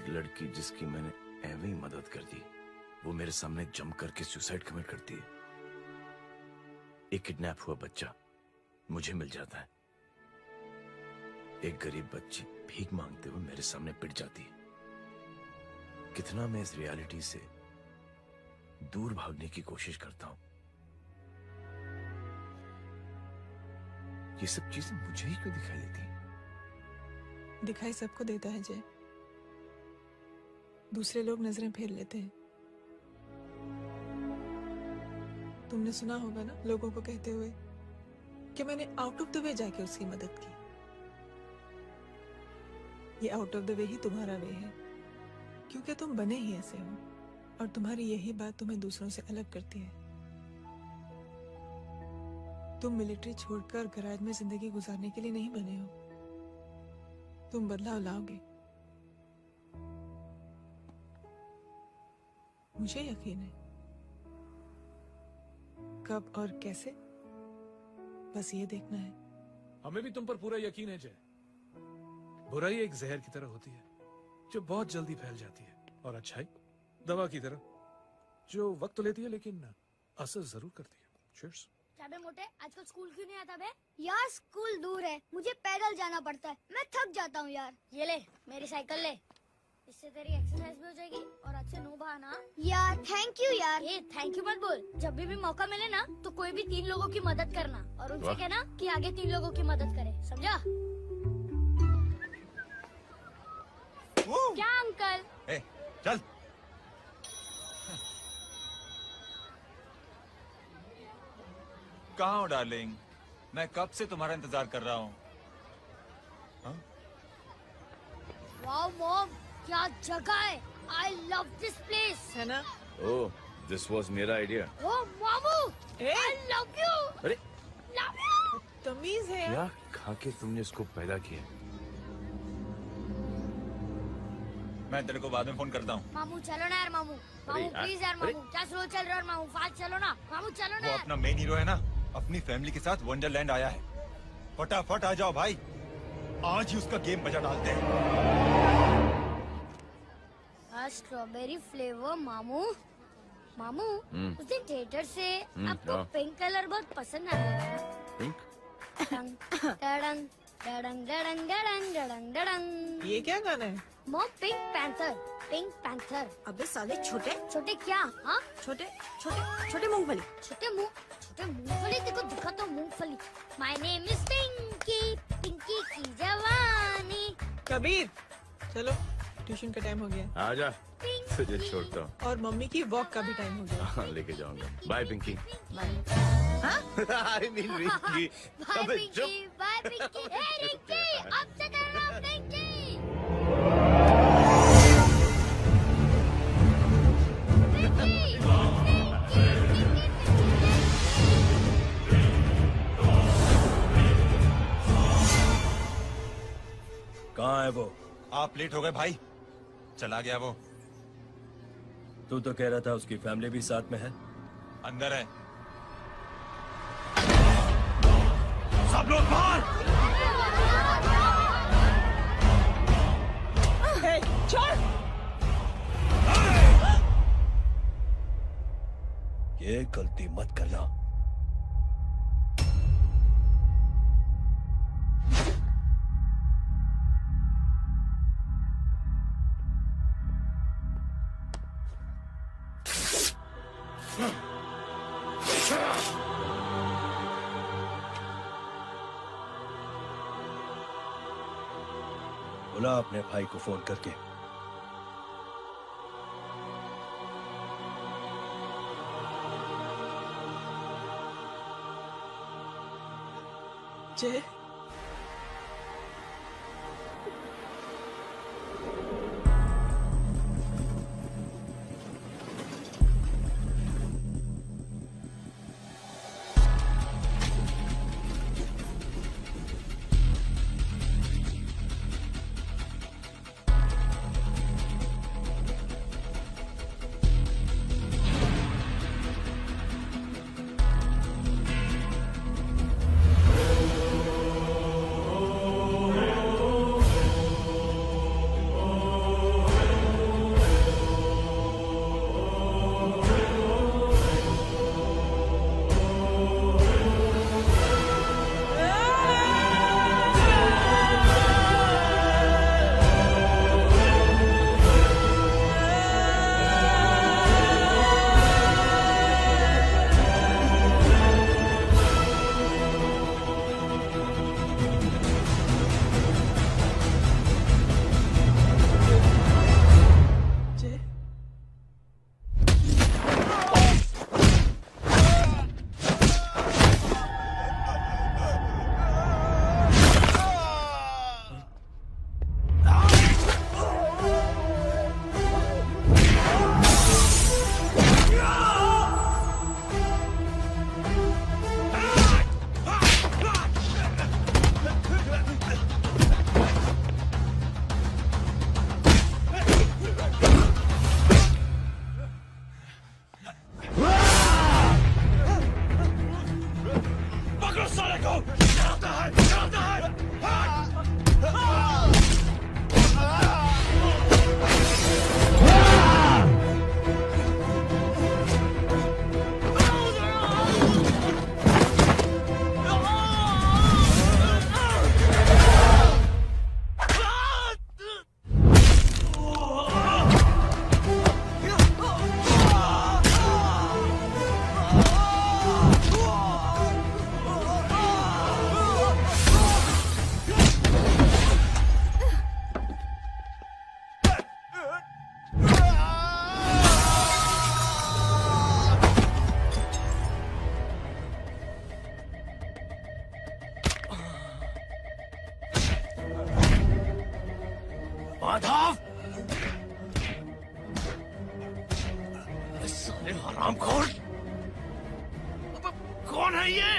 Speaker 14: लड़की जिसकी मैंने एवं ही मदद कर दी, वो मेरे सामने जम करके सुसाइड कमिट करती है। एक किडनैप हुआ बच्चा मुझे मिल जाता है। एक गरीब बच्ची भीख मांगते हुए मेरे सामने पिट जाती है। कितना मैं इस रियलिटी से दूर भागने की कोशिश करता हूं। ये सब चीजें मुझे ही क्यों दिखाई देती हैं?
Speaker 6: दिखाई सबको देता है जय, दूसरे लोग नजरें फेर लेते हैं। तुमने सुना होगा ना लोगों को कहते हुए कि मैंने आउट ऑफ द वे जाके उसकी मदद की। ये आउट ऑफ द वे ही तुम्हारा वे है, क्योंकि तुम बने ही ऐसे हो और तुम्हारी यही बात तुम्हें दूसरों से अलग करती है। तुम मिलिट्री छोड़कर गैराज में जिंदगी गुजारने के लिए नहीं बने हो। तुम बदलाव लाओगे, मुझे यकीन है। कब और कैसे, बस ये देखना है।
Speaker 17: हमें भी तुम पर पूरा यकीन है जय। बुराई एक जहर की तरह होती है जो बहुत जल्दी फैल जाती है, और अच्छाई दवा की तरह जो वक्त तो लेती है लेकिन असर जरूर करती है। Cheers.
Speaker 8: बे मोटे, आजकल स्कूल क्यों नहीं आता बे? यार स्कूल दूर है, मुझे पैदल जाना पड़ता है, मैं थक जाता हूँ यार। ये ले मेरी साइकिल ले, इससे तेरी एक्सरसाइज भी हो जाएगी और अच्छे नो बहाना। यार थैंक यू यार। ये थैंक यू मत बोल, जब भी मौका मिले ना तो कोई भी 3 लोगों की मदद करना और उनसे कहना कि आगे 3 लोगों की मदद करे, समझा?
Speaker 20: क्या अंकल?
Speaker 21: चल।
Speaker 1: कहाँ हो डार्लिंग? मैं कब से तुम्हारा इंतजार कर रहा हूँ।
Speaker 8: वाओ मॉम, क्या जगह है। I love this place.
Speaker 6: है ना?
Speaker 14: ओह, दिस वाज मेरा आइडिया।
Speaker 8: Oh मामू, I love you.
Speaker 14: अरे
Speaker 8: Love you.
Speaker 6: तमीज है
Speaker 14: क्या खा के तुमने इसको पैदा किया?
Speaker 1: मैं तेरे को बाद में फोन करता हूँ।
Speaker 8: मामू चलो ना यार मामू, मामू
Speaker 1: यार,
Speaker 8: प्लीज यार मामू, क्या स्लो चल रहा है मामू, फास्ट चलो ना मामू, चलो ना।
Speaker 1: वो अपना मेन हीरो है ना, अपनी फैमिली के साथ वंडरलैंड आया है। फटाफट आ जाओ भाई, आज ही उसका गेम बजा डालते हैं।
Speaker 8: स्ट्रॉबेरी फ्लेवर मामू। मामू उस दिन थिएटर से आपको
Speaker 14: हाँ।
Speaker 8: पिंक कलर बहुत पसंद आया।
Speaker 14: पिंक?
Speaker 8: डडंग डडंग डडंग डडंग डडंग डडंग।
Speaker 6: ये क्या गाना है?
Speaker 8: Mom pink panther, pink panther.
Speaker 16: अबे साले छोटे
Speaker 8: छोटे क्या? हाँ
Speaker 16: छोटे छोटे छोटे मूंगफली।
Speaker 8: छोटे मूंगफली, देखो दिखा तो मूंगफली। My name is Pinky, Pinky की जवानी।
Speaker 6: कबीर चलो, ट्यूशन का टाइम हो गया।
Speaker 14: आजा, तुझे छोड़ता हूँ।
Speaker 6: और मम्मी की वॉक का भी टाइम हो गया।
Speaker 14: हाँ, लेके जाऊंगा। Bye Pinky.
Speaker 4: I mean Rinky.
Speaker 8: Bye Pinky, bye Pinky. Hey Rinky, अब से करना पिंकी।
Speaker 2: कहाँ है वो?
Speaker 1: आप लेट हो गए भाई, चला गया वो।
Speaker 2: तू तो कह रहा था उसकी फैमिली भी साथ में है।
Speaker 1: अंदर है।
Speaker 2: सब लोग बाहर।
Speaker 6: छोड़।
Speaker 2: ये गलती मत करना। बुला अपने भाई को फोन करके।
Speaker 6: जय,
Speaker 14: हरामखोर!
Speaker 19: कौन है ये?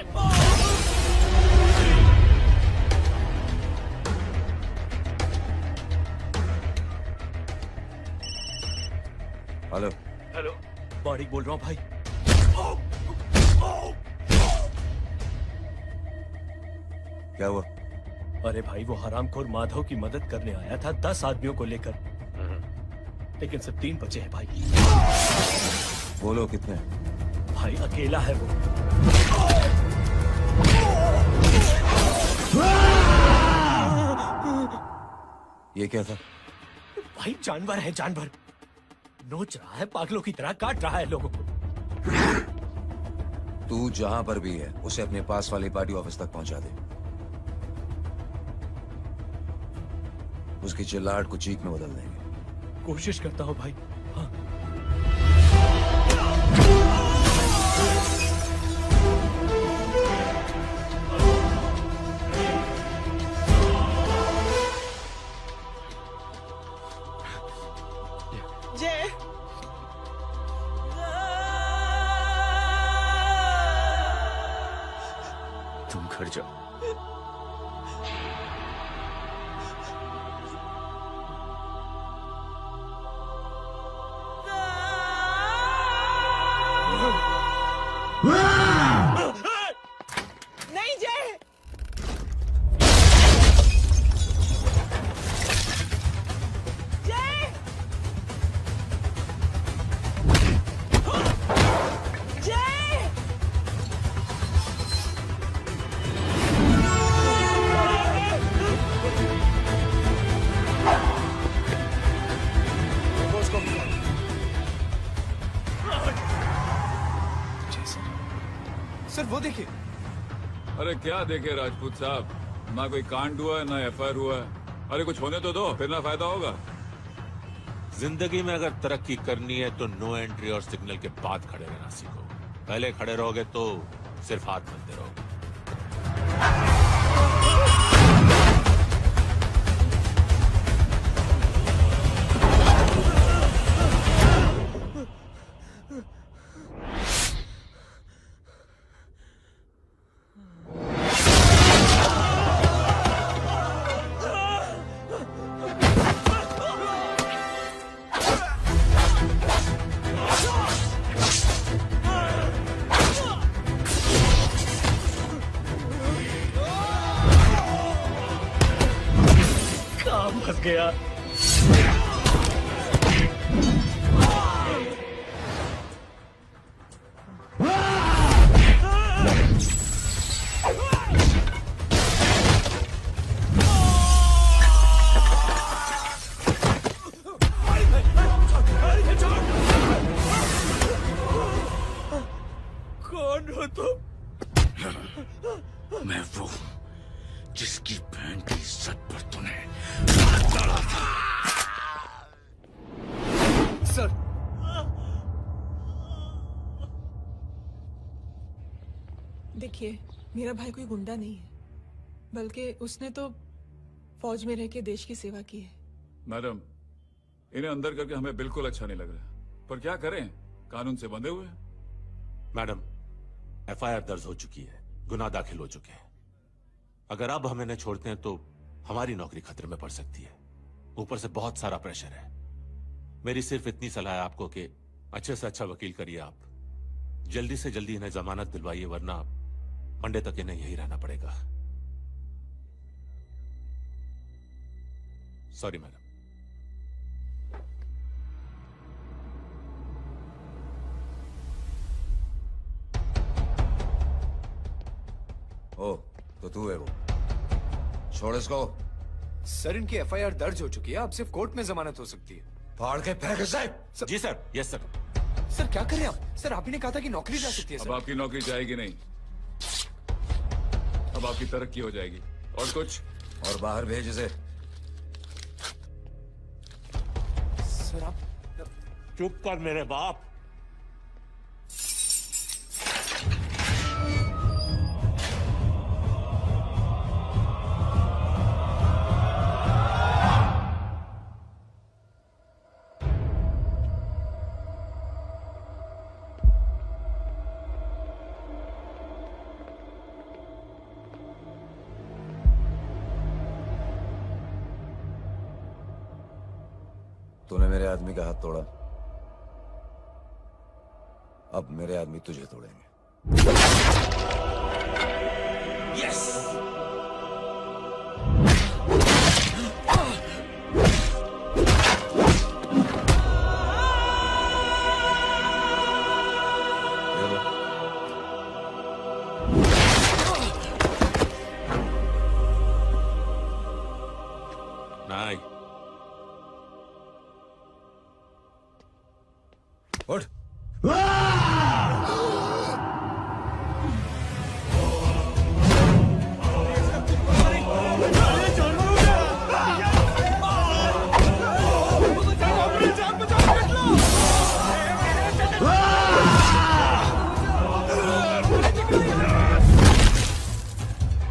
Speaker 14: हेलो।
Speaker 2: हेलो, बारीक बोल रहा हूँ भाई।
Speaker 14: क्या हुआ?
Speaker 2: अरे भाई, वो हरामखोर माधव की मदद करने आया था 10 आदमियों को लेकर, लेकिन सिर्फ 3 बचे हैं भाई।
Speaker 14: बोलो कितने?
Speaker 2: भाई अकेला है वो।
Speaker 14: ये क्या था?
Speaker 2: भाई जानवर है, जानवर। नोच रहा है, पागलों की तरह काट रहा है लोगों को।
Speaker 14: तू जहां पर भी है उसे अपने पास वाली पार्टी ऑफिस तक पहुंचा दे। उसकी चिल्लाहट को चीख में बदल देंगे।
Speaker 2: कोशिश करता हूँ भाई। हाँ।
Speaker 6: जय,
Speaker 14: तुम घर जाओ।
Speaker 6: नहीं जय। जय, जय,
Speaker 22: सर वो देखिए।
Speaker 9: अरे क्या देखे राजपूत साहब, ना कोई कांड हुआ है ना एफआईआर हुआ है। अरे कुछ होने तो दो, फिर ना फायदा होगा।
Speaker 12: जिंदगी में अगर तरक्की करनी है तो नो एंट्री और सिग्नल के बाद खड़े रहना सीखो। पहले खड़े रहोगे तो सिर्फ हाथ मिलते रहोगे।
Speaker 2: काम फंस गया।
Speaker 9: कौन हो तुम?
Speaker 14: मैं वो जिसकी बहन की इज्जत पर तूने हाथ डाला था।
Speaker 22: सर,
Speaker 6: देखिए, मेरा भाई कोई गुंडा नहीं है, बल्कि उसने तो फौज में रह के देश की सेवा की है।
Speaker 9: मैडम, इन्हें अंदर करके हमें बिल्कुल अच्छा नहीं लग रहा, पर क्या करें, कानून से बंधे हुए हैं।
Speaker 12: मैडम, एफआईआर दर्ज हो चुकी है, गुनाह दाखिल हो चुके हैं। अगर अब हम इन्हें छोड़ते हैं तो हमारी नौकरी खतरे में पड़ सकती है। ऊपर से बहुत सारा प्रेशर है। मेरी सिर्फ इतनी सलाह है आपको कि अच्छे से अच्छा वकील करिए आप। जल्दी से जल्दी इन्हें जमानत दिलवाइए, वरना मंडे तक इन्हें यही रहना पड़ेगा। Sorry madam.
Speaker 14: ओ, तो तू है वो। छोड़ इसको।
Speaker 22: सर इनकी एफआईआर दर्ज हो चुकी है, अब सिर्फ कोर्ट में जमानत हो सकती है।
Speaker 14: फाड़ के फेंक साहब।
Speaker 12: जी सर, यस सर।
Speaker 22: सर क्या करें आप? सर आप ही ने कहा था कि नौकरी जा सकती है।
Speaker 9: अब
Speaker 22: सर
Speaker 9: आपकी नौकरी जाएगी नहीं, अब आपकी तरक्की हो जाएगी। और कुछ?
Speaker 14: और बाहर भेज इसे।
Speaker 22: सर आप
Speaker 12: चुप कर मेरे बाप।
Speaker 14: तूने मेरे आदमी का हाथ तोड़ा, अब मेरे आदमी तुझे तोड़ेंगे।
Speaker 7: यस।
Speaker 12: नाई,
Speaker 1: उठ।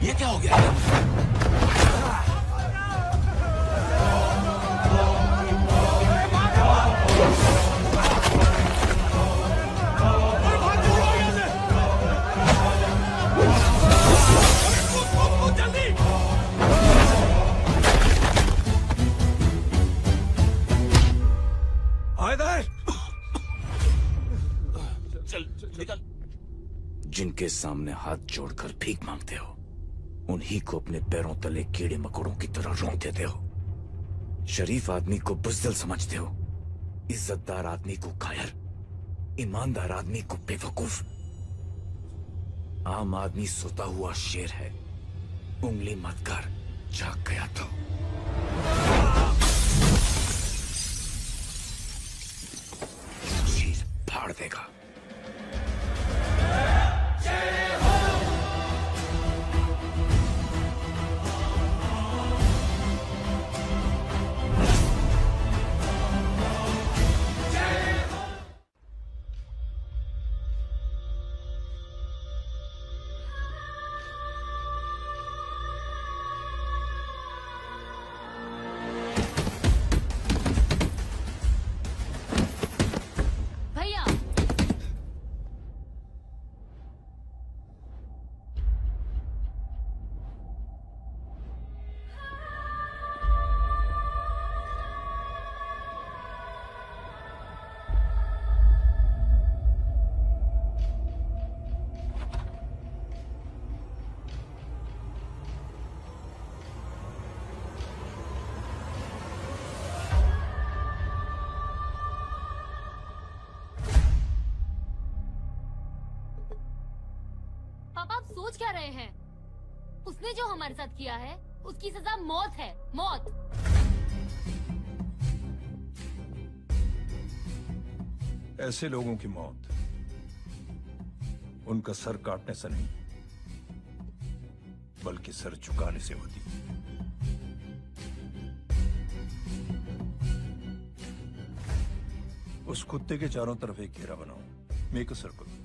Speaker 12: ये क्या हो गया?
Speaker 14: जिनके सामने हाथ जोड़कर भीख मांगते हो, उन्हीं को अपने पैरों तले कीड़े मकोड़ों की तरह रोक देते हो। शरीफ आदमी को बुज़दिल समझते हो, इज्जतदार आदमी को कायर, ईमानदार आदमी को बेवकूफ। आम आदमी सोता हुआ शेर है, उंगली मत कर, जाग गया तो। चीर फाड़ देगा।
Speaker 10: भैया, पापा आप सोच क्या रहे हैं? उसने जो हमारे साथ किया है उसकी सजा मौत है, मौत।
Speaker 1: ऐसे लोगों की मौत उनका सर काटने से नहीं, बल्कि सर झुकाने से होती है। उस कुत्ते के चारों तरफ एक घेरा बनाओ, मेक अ सर्कल।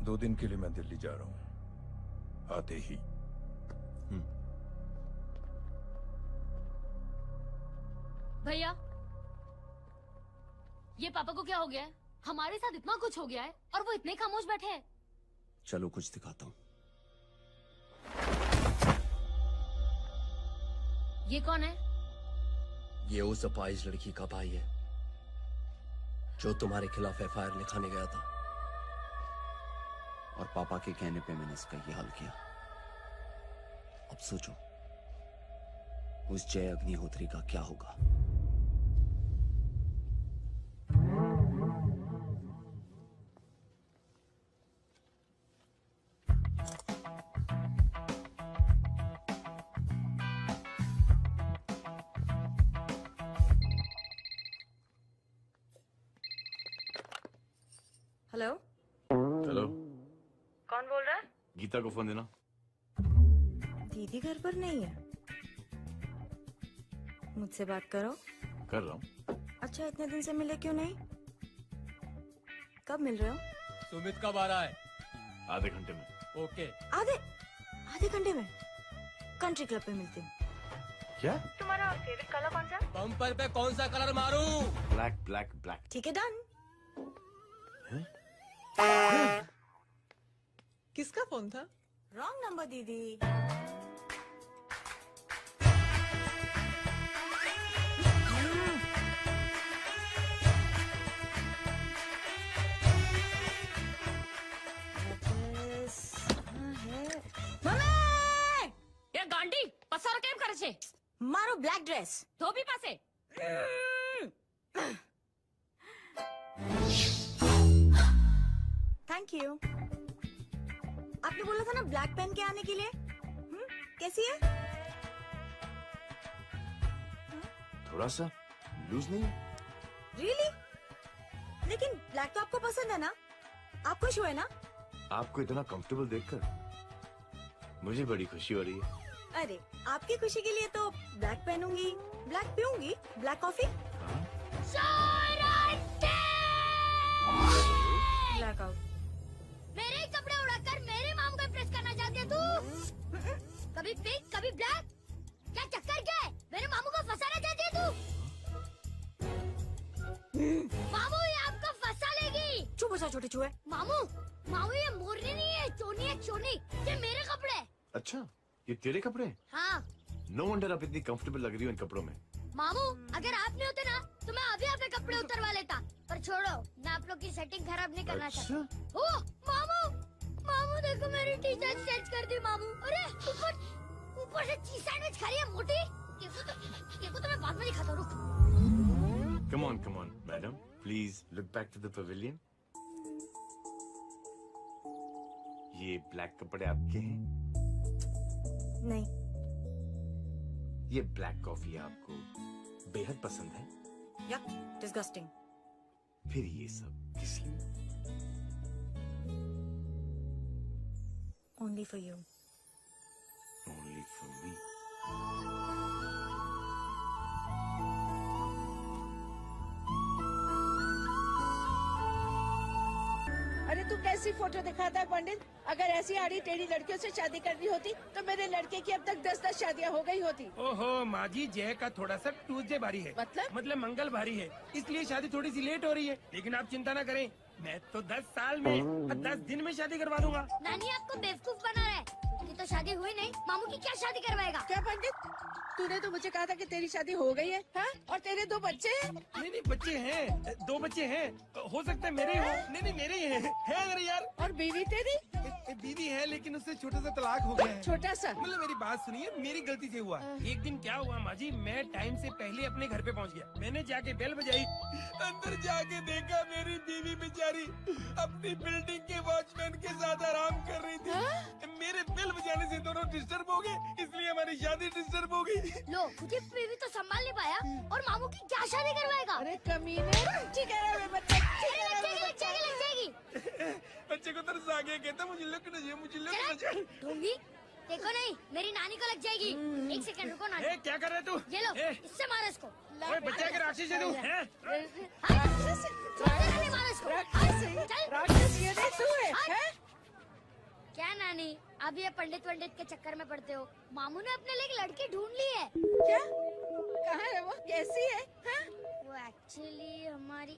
Speaker 1: दो दिन के लिए मैं दिल्ली जा रहा हूं, आते ही।
Speaker 10: भैया, ये पापा को क्या हो गया है? हमारे साथ इतना कुछ हो गया है और वो इतने खामोश बैठे हैं।
Speaker 22: चलो कुछ दिखाता हूँ।
Speaker 10: ये कौन है?
Speaker 22: ये उस अपाहिज लड़की का भाई है जो तुम्हारे खिलाफ एफआईआर लिखाने गया था, और पापा के कहने पे मैंने इसका ये हाल किया। अब सोचो उस जय अग्निहोत्री का क्या होगा।
Speaker 16: हेलो,
Speaker 14: हेलो,
Speaker 16: कौन बोल रहा है?
Speaker 14: गीता को फोन देना।
Speaker 16: दीदी घर पर नहीं है। मुझसे बात करो।
Speaker 14: कर रहा हूँ।
Speaker 16: अच्छा, इतने दिन से मिले क्यों नहीं? कब मिल रहे हो?
Speaker 2: सुमित कब आ रहा है?
Speaker 14: आधे घंटे में।
Speaker 2: ओके।
Speaker 16: आधे घंटे में कंट्री क्लब पे मिलती हूँ।
Speaker 14: क्या?
Speaker 16: तुम्हारा फेवरेट कलर कौन सा?
Speaker 18: बम्पर पे कौन सा कलर मारूं?
Speaker 14: Black black black.
Speaker 16: ठीक है, डन।
Speaker 6: किसका फोन था?
Speaker 16: रॉन्ग नंबर दीदी।
Speaker 5: એ ગાંડી પસારો કેમ કરે છે?
Speaker 16: મારો બ્લેક ડ્રેસ
Speaker 5: ધોબી પાસે.
Speaker 16: Thank you. आपने बोला था ना ब्लैक पेन के आने के लिए। कैसी है?
Speaker 14: थोड़ा सा लूज नहीं है?
Speaker 16: रियली? लेकिन ब्लैक तो आपको पसंद है ना? आप खुश हुए ना?
Speaker 14: आपको इतना कंफर्टेबल देखकर मुझे बड़ी खुशी हो रही है।
Speaker 16: अरे आपकी खुशी के लिए तो ब्लैक पहनूंगी, ब्लैक पीऊंगी, ब्लैक कॉफी। Black out.
Speaker 8: मेरे ही कपड़े उड़ाकर मेरे मामू को प्रेस करना चाहती है तू? कभी पिंक कभी ब्लैक, क्या चक्कर क्या है? मेरे मामू को फंसाना चाहती है तू? मामू ये आपको फंसा लेगी।
Speaker 16: चुप हो जा छोटे चूहे।
Speaker 8: मामू मामू ये मोरनी नहीं है, चोनी है चोनी। ये मेरे कपड़े।
Speaker 14: अच्छा, ये तेरे कपड़े?
Speaker 8: हाँ
Speaker 14: नो वंडर आप इतनी कंफर्टेबल लग रही हो इन कपड़ों में।
Speaker 8: मामू अगर आप नहीं होते ना तो मैं अभी अपने कपड़े उतरवा लेता। पर छोड़ो, मैं आप लोग की सेटिंग खराब नहीं करना चाहता। ओ मामू मामू देखो मेरी टी शर्ट चेंज कर दी मामू। अरे ऊपर से चीज सैंडविच खा रही है मोटी। देखो तो मैं बाद में दिखाता हूँ, रुक।
Speaker 14: Come on madam, please look back to the pavilion. ये ब्लैक कपड़े आपके हैं?
Speaker 16: नहीं।
Speaker 14: ये ब्लैक कॉफी आपको बेहद पसंद है?
Speaker 16: या डिस्गस्टिंग।
Speaker 14: फिर ये सब किस लिए?
Speaker 16: Only for you.
Speaker 14: Only for me.
Speaker 3: अरे तू कैसी फोटो दिखाता है पंडित? अगर ऐसी आड़ी टेढ़ी लड़कियों से शादी करनी होती तो मेरे लड़के की अब तक 10-10 शादियां हो गई होती।
Speaker 15: ओहो माँ जी, जय का थोड़ा सा ट्यूसडे भारी है। मतलब मंगल भारी है, इसलिए शादी थोड़ी सी लेट हो रही है। लेकिन आप चिंता न करें, मैं तो 10 साल में 10 दिन में शादी करवा दूंगा।
Speaker 8: नानी आपको बेवकूफ बना रहा है। उसकी तो शादी हुई नहीं, मामू की क्या शादी करवाएगा?
Speaker 3: क्या पंडित, तूने तो मुझे कहा था कि तेरी शादी हो गई है, हाँ? और तेरे 2 बच्चे हैं?
Speaker 15: नहीं बच्चे हैं, 2 बच्चे हैं। हो सकता है मेरे ही हो। नहीं मेरे ही है अरे यार।
Speaker 3: और बीवी तेरी?
Speaker 15: बीवी है लेकिन उससे छोटा सा तलाक हो गया है।
Speaker 3: छोटा सा?
Speaker 15: मतलब मेरी बात सुनिए, मेरी गलती से हुआ। एक दिन क्या हुआ माँ जी, मैं टाइम से पहले अपने घर पे पहुँच गया। मैंने जाके बेल बजाई, अंदर जाके देखा मेरी बीवी बेचारी अपनी बिल्डिंग के वॉचमैन के साथ आराम कर रही थी। मेरे बेल बजाने से दोनों डिस्टर्ब हो गए, इसलिए हमारी शादी डिस्टर्ब हो गई।
Speaker 8: लो तुझे बीवी तो संभाल नहीं पाया और मामू की क्या शादी करवाएगा?
Speaker 3: अरे कमीने, ठीक है बच्चे लग
Speaker 8: जाएगी।
Speaker 15: बच्चे को तरस आ गया, कहता मुझे लग ना जाए, मुझे लग ना जाए।
Speaker 8: ढूंढी देखो नहीं, मेरी नानी को लग जाएगी। 1 सेकंड रुको नानी।
Speaker 15: क्या कर रहे तू?
Speaker 8: ये लो, इससे मारो इसको।
Speaker 15: बच्चा के राक्षस है तू?
Speaker 8: मारो इसको।
Speaker 3: राक्षस ये नहीं तू है?
Speaker 8: क्या नानी, अब ये पंडित के चक्कर में पड़ते हो? मामू ने अपने लिए एक लड़की ढूंढ ली है।
Speaker 3: क्या? कहाँ है वो? कैसी है?
Speaker 8: वो एक्चुअली हमारी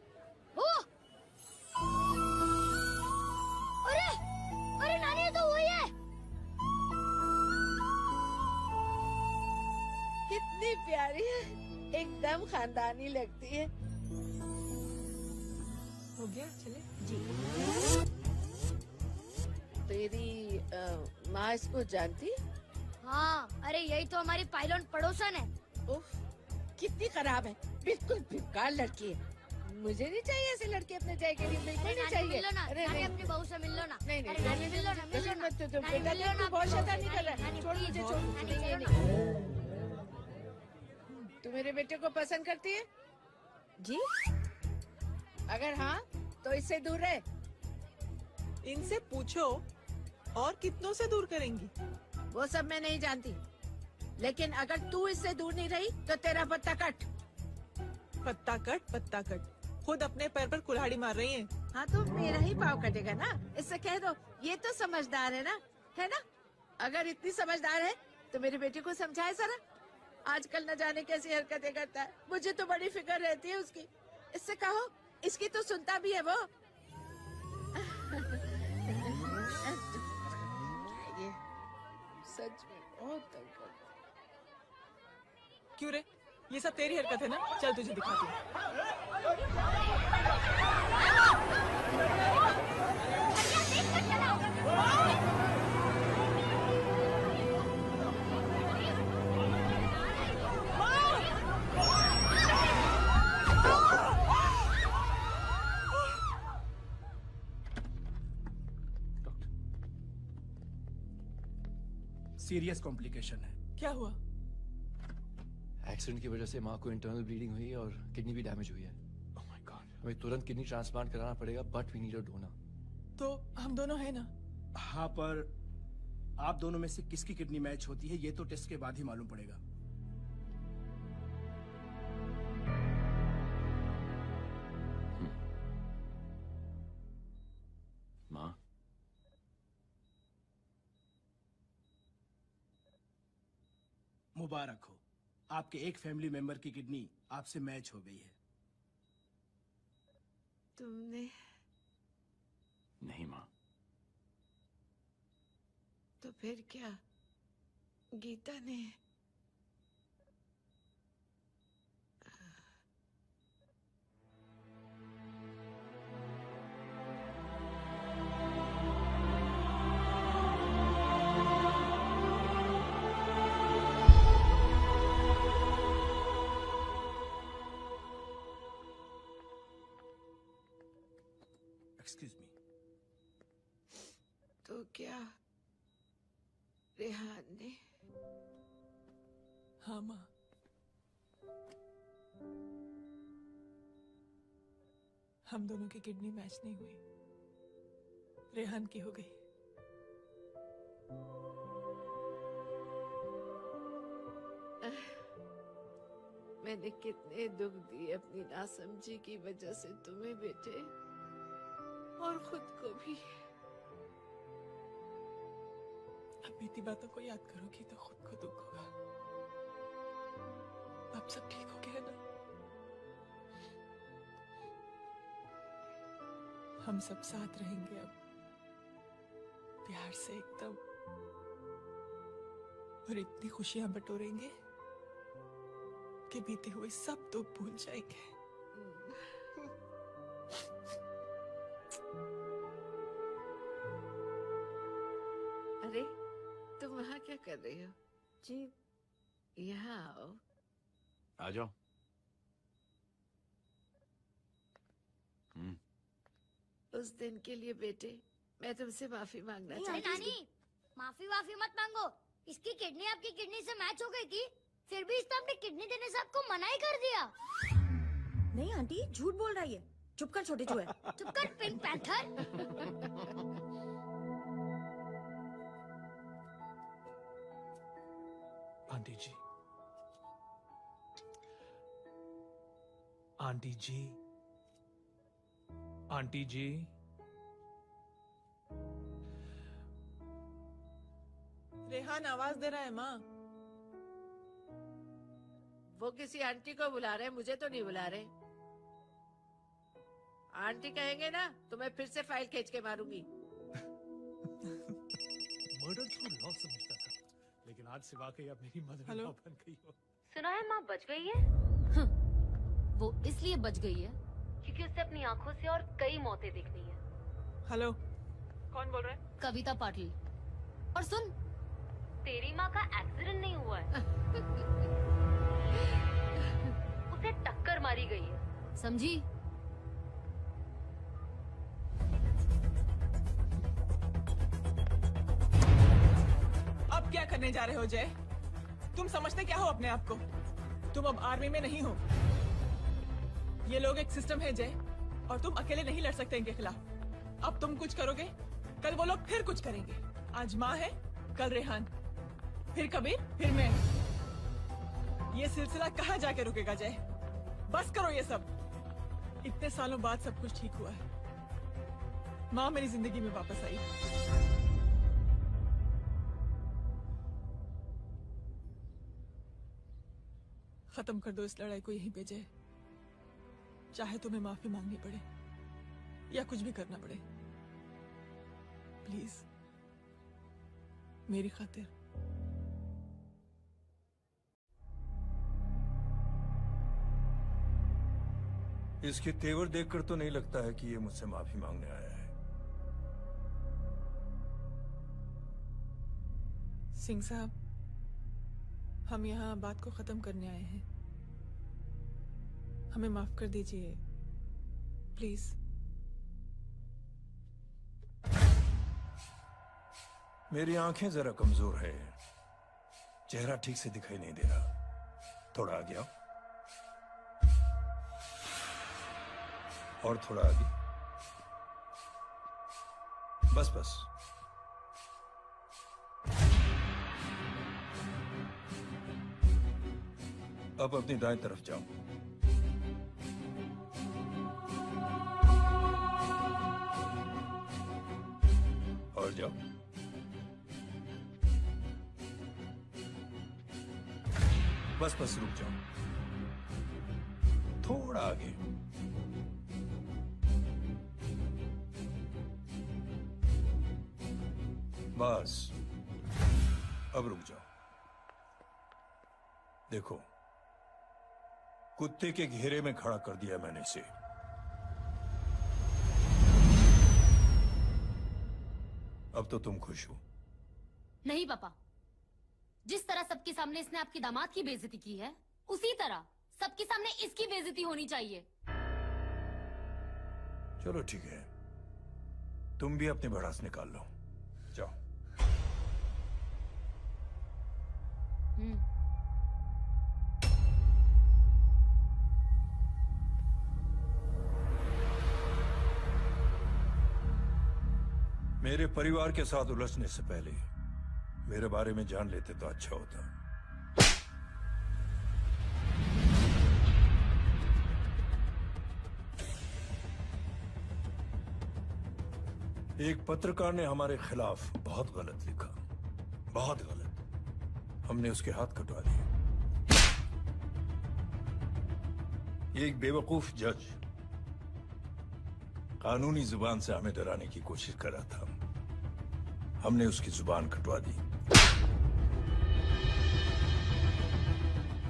Speaker 8: अरे नानी ये तो वही है।
Speaker 3: कितनी प्यारी है, एकदम खानदानी लगती है।
Speaker 6: हो गया, चले
Speaker 3: जी। तेरी माँ इसको जानती?
Speaker 8: हाँ, अरे यही तो हमारी पायलट पड़ोसन है।
Speaker 3: उफ, कितनी खराब है, बिल्कुल बेकार लड़की है। मुझे नहीं चाहिए ऐसी लड़की अपने जय के लिए, बिल्कुल नहीं चाहिए।
Speaker 8: मिलो ना,
Speaker 3: अरे
Speaker 8: नानी अपनी बहू से मिल लो ना।
Speaker 3: नहीं
Speaker 8: अरे नानी मिल लो ना, मिल लो ना।
Speaker 3: मत तो बेटा तू बहुत शैतानी कर रहा है। छोड़ मुझे, छोड़। नहीं। तू मेरे बेटे को पसंद करती है?
Speaker 16: जी।
Speaker 3: अगर हाँ तो इससे दूर रहे।
Speaker 6: इनसे पूछो और कितनों से दूर करेंगी?
Speaker 3: वो सब मैं नहीं जानती, लेकिन अगर तू इससे दूर नहीं रही तो तेरा पत्ता कट।
Speaker 6: पत्ता कट खुद अपने पैर पर कुल्हाड़ी मार रही हैं।
Speaker 3: हाँ तो मेरा ही पाँव कटेगा ना, इससे कह दो ये तो समझदार है ना, है ना? अगर इतनी समझदार है तो मेरे बेटे को समझाए जरा। आजकल न जाने कैसी हरकतें करता है। मुझे तो बड़ी फिक्र रहती है उसकी। इससे कहो, इसकी तो सुनता भी है वो। ये सच में बहुत तंग करता है।
Speaker 6: क्यों रे? ये सब तेरी हरकत है ना? चल तुझे दिखाती हूँ।
Speaker 11: सीरियस कॉम्प्लिकेशन है।
Speaker 6: क्या हुआ?
Speaker 13: एक्सीडेंट की वजह से माँ को इंटरनल ब्लीडिंग हुई है और किडनी भी डैमेज हुई है।
Speaker 11: Oh my god.
Speaker 13: हमें तुरंत किडनी ट्रांसप्लांट कराना पड़ेगा, but we need a donor.
Speaker 6: तो हम दोनों हैं ना?
Speaker 11: हाँ, पर आप दोनों में से किसकी किडनी मैच होती है ये तो टेस्ट के बाद ही मालूम पड़ेगा।
Speaker 13: माँ,
Speaker 11: मुबारक हो, आपके एक फैमिली मेंबर की किडनी आपसे मैच हो गई है।
Speaker 3: तुमने?
Speaker 13: नहीं माँ।
Speaker 3: तो फिर क्या? गीता ने?
Speaker 11: Excuse me.
Speaker 3: तो क्या रेहान ने?
Speaker 6: हाँ माँ। हम दोनों की किडनी मैच नहीं हुई, रेहान की हो गई।
Speaker 3: मैंने कितने दुख दिए अपनी नासमझी की वजह से तुम्हें बेटे, और खुद को भी।
Speaker 6: अब बीती बातों को याद करोगी तो खुद को दुख होगा। अब सब ठीक हो गया ना? हम सब साथ रहेंगे अब, प्यार से एकदम, और इतनी खुशियां बटोरेंगे कि बीते हुए सब दुख भूल जाएंगे।
Speaker 3: अरे तुम वहाँ क्या कर रही हो? जी यहाँ आओ।
Speaker 13: आ जाओ।
Speaker 3: उस दिन के लिए बेटे मैं तुमसे माफी मांगना चाहती हूँ।
Speaker 8: नानी, माफी वाफी मत मांगो। इसकी किडनी आपकी किडनी से मैच हो गई थी, फिर भी इसने अपनी किडनी देने से आपको मना ही कर दिया।
Speaker 16: नहीं आंटी, झूठ बोल रही है। चुप कर छोटे चूहे।
Speaker 8: चुप कर पिंक पैंथर।
Speaker 17: आंटी जी, आंटी जी, आंटी जी,
Speaker 6: रेहान आवाज दे रहा है माँ।
Speaker 3: वो किसी आंटी को बुला रहे हैं, मुझे तो नहीं बुला रहे। आंटी कहेंगे ना तो मैं फिर से फाइल खींच के मारूंगी।
Speaker 17: मर्डर थ्रू लव समझता था, लेकिन आज से वाकई अब मेरी मदर इन लॉ बन गई हो।
Speaker 20: सुना है माँ बच गई है।
Speaker 5: वो इसलिए बच गई है क्योंकि उसे अपनी आंखों से और कई मौतें देखनी है।
Speaker 6: हेलो, कौन बोल रहा है?
Speaker 5: कविता पाटिल। और सुन, तेरी माँ का एक्सीडेंट नहीं हुआ है, उसे टक्कर मारी गई है, समझी?
Speaker 6: अब क्या करने जा रहे हो जय? तुम समझते क्या हो अपने आप को? तुम अब आर्मी में नहीं हो। ये लोग एक सिस्टम है जय, और तुम अकेले नहीं लड़ सकते इनके खिलाफ। अब तुम कुछ करोगे, कल वो लोग फिर कुछ करेंगे। आज माँ है, कल रेहान, फिर कबीर, फिर मैं। ये सिलसिला कहाँ जाके रुकेगा जय? बस करो ये सब। इतने सालों बाद सब कुछ ठीक हुआ है। माँ मेरी जिंदगी में वापस आई। खत्म कर दो इस लड़ाई को यहीं पे जय। चाहे तुम्हें माफी मांगनी पड़े या कुछ भी करना पड़े, प्लीज मेरी खातिर।
Speaker 1: इसके तेवर देखकर तो नहीं लगता है कि ये मुझसे माफी मांगने आया है।
Speaker 6: सिंह साहब, हम यहाँ बात को खत्म करने आए हैं। हमें माफ कर दीजिए प्लीज।
Speaker 1: मेरी आंखें जरा कमजोर है, चेहरा ठीक से दिखाई नहीं दे रहा। थोड़ा आगे आओ, और थोड़ा आगे, बस बस। अब अपनी दाएं तरफ जाओ। और जाओ। बस बस रुक जाओ, थोड़ा आगे। बस अब रुक जाओ। देखो, कुत्ते के घेरे में खड़ा कर दिया मैंने इसे। अब तो तुम खुश हो?
Speaker 5: नहीं पापा, जिस तरह सबके सामने इसने आपकी दामाद की बेइज्जती की है, उसी तरह सबके सामने इसकी बेइज्जती होनी चाहिए।
Speaker 1: चलो ठीक है, तुम भी अपनी भड़ास निकाल लो, जाओ। मेरे परिवार के साथ उलझने से पहले मेरे बारे में जान लेते तो अच्छा होता। एक पत्रकार ने हमारे खिलाफ बहुत गलत लिखा, बहुत गलत। हमने उसके हाथ कटवा दिए। एक बेवकूफ जज कानूनी जुबान से हमें डराने की कोशिश कर रहा था। हमने उसकी जुबान कटवा दी।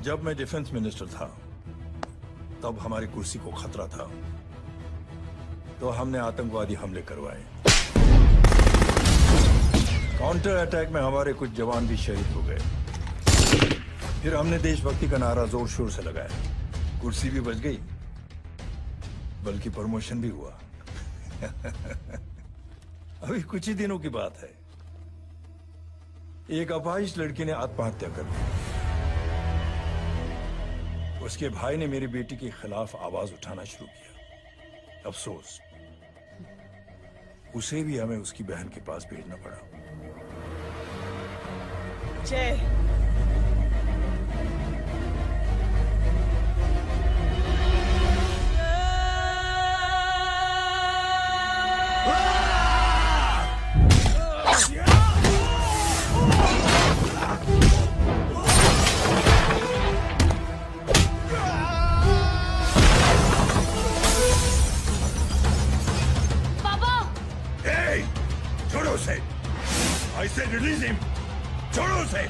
Speaker 1: जब मैं डिफेंस मिनिस्टर था, तब हमारी कुर्सी को खतरा था, तो हमने आतंकवादी हमले करवाए। काउंटर अटैक में हमारे कुछ जवान भी शहीद हो गए। फिर हमने देशभक्ति का नारा जोर शोर से लगाया। कुर्सी भी बच गई, बल्कि प्रमोशन भी हुआ। अभी कुछ ही दिनों की बात है, एक अपाहिज लड़की ने आत्महत्या कर ली। उसके भाई ने मेरी बेटी के खिलाफ आवाज उठाना शुरू किया। अफसोस, उसे भी हमें उसकी बहन के पास भेजना पड़ा।
Speaker 6: जय,
Speaker 1: I said release him! छोड़ो उसे!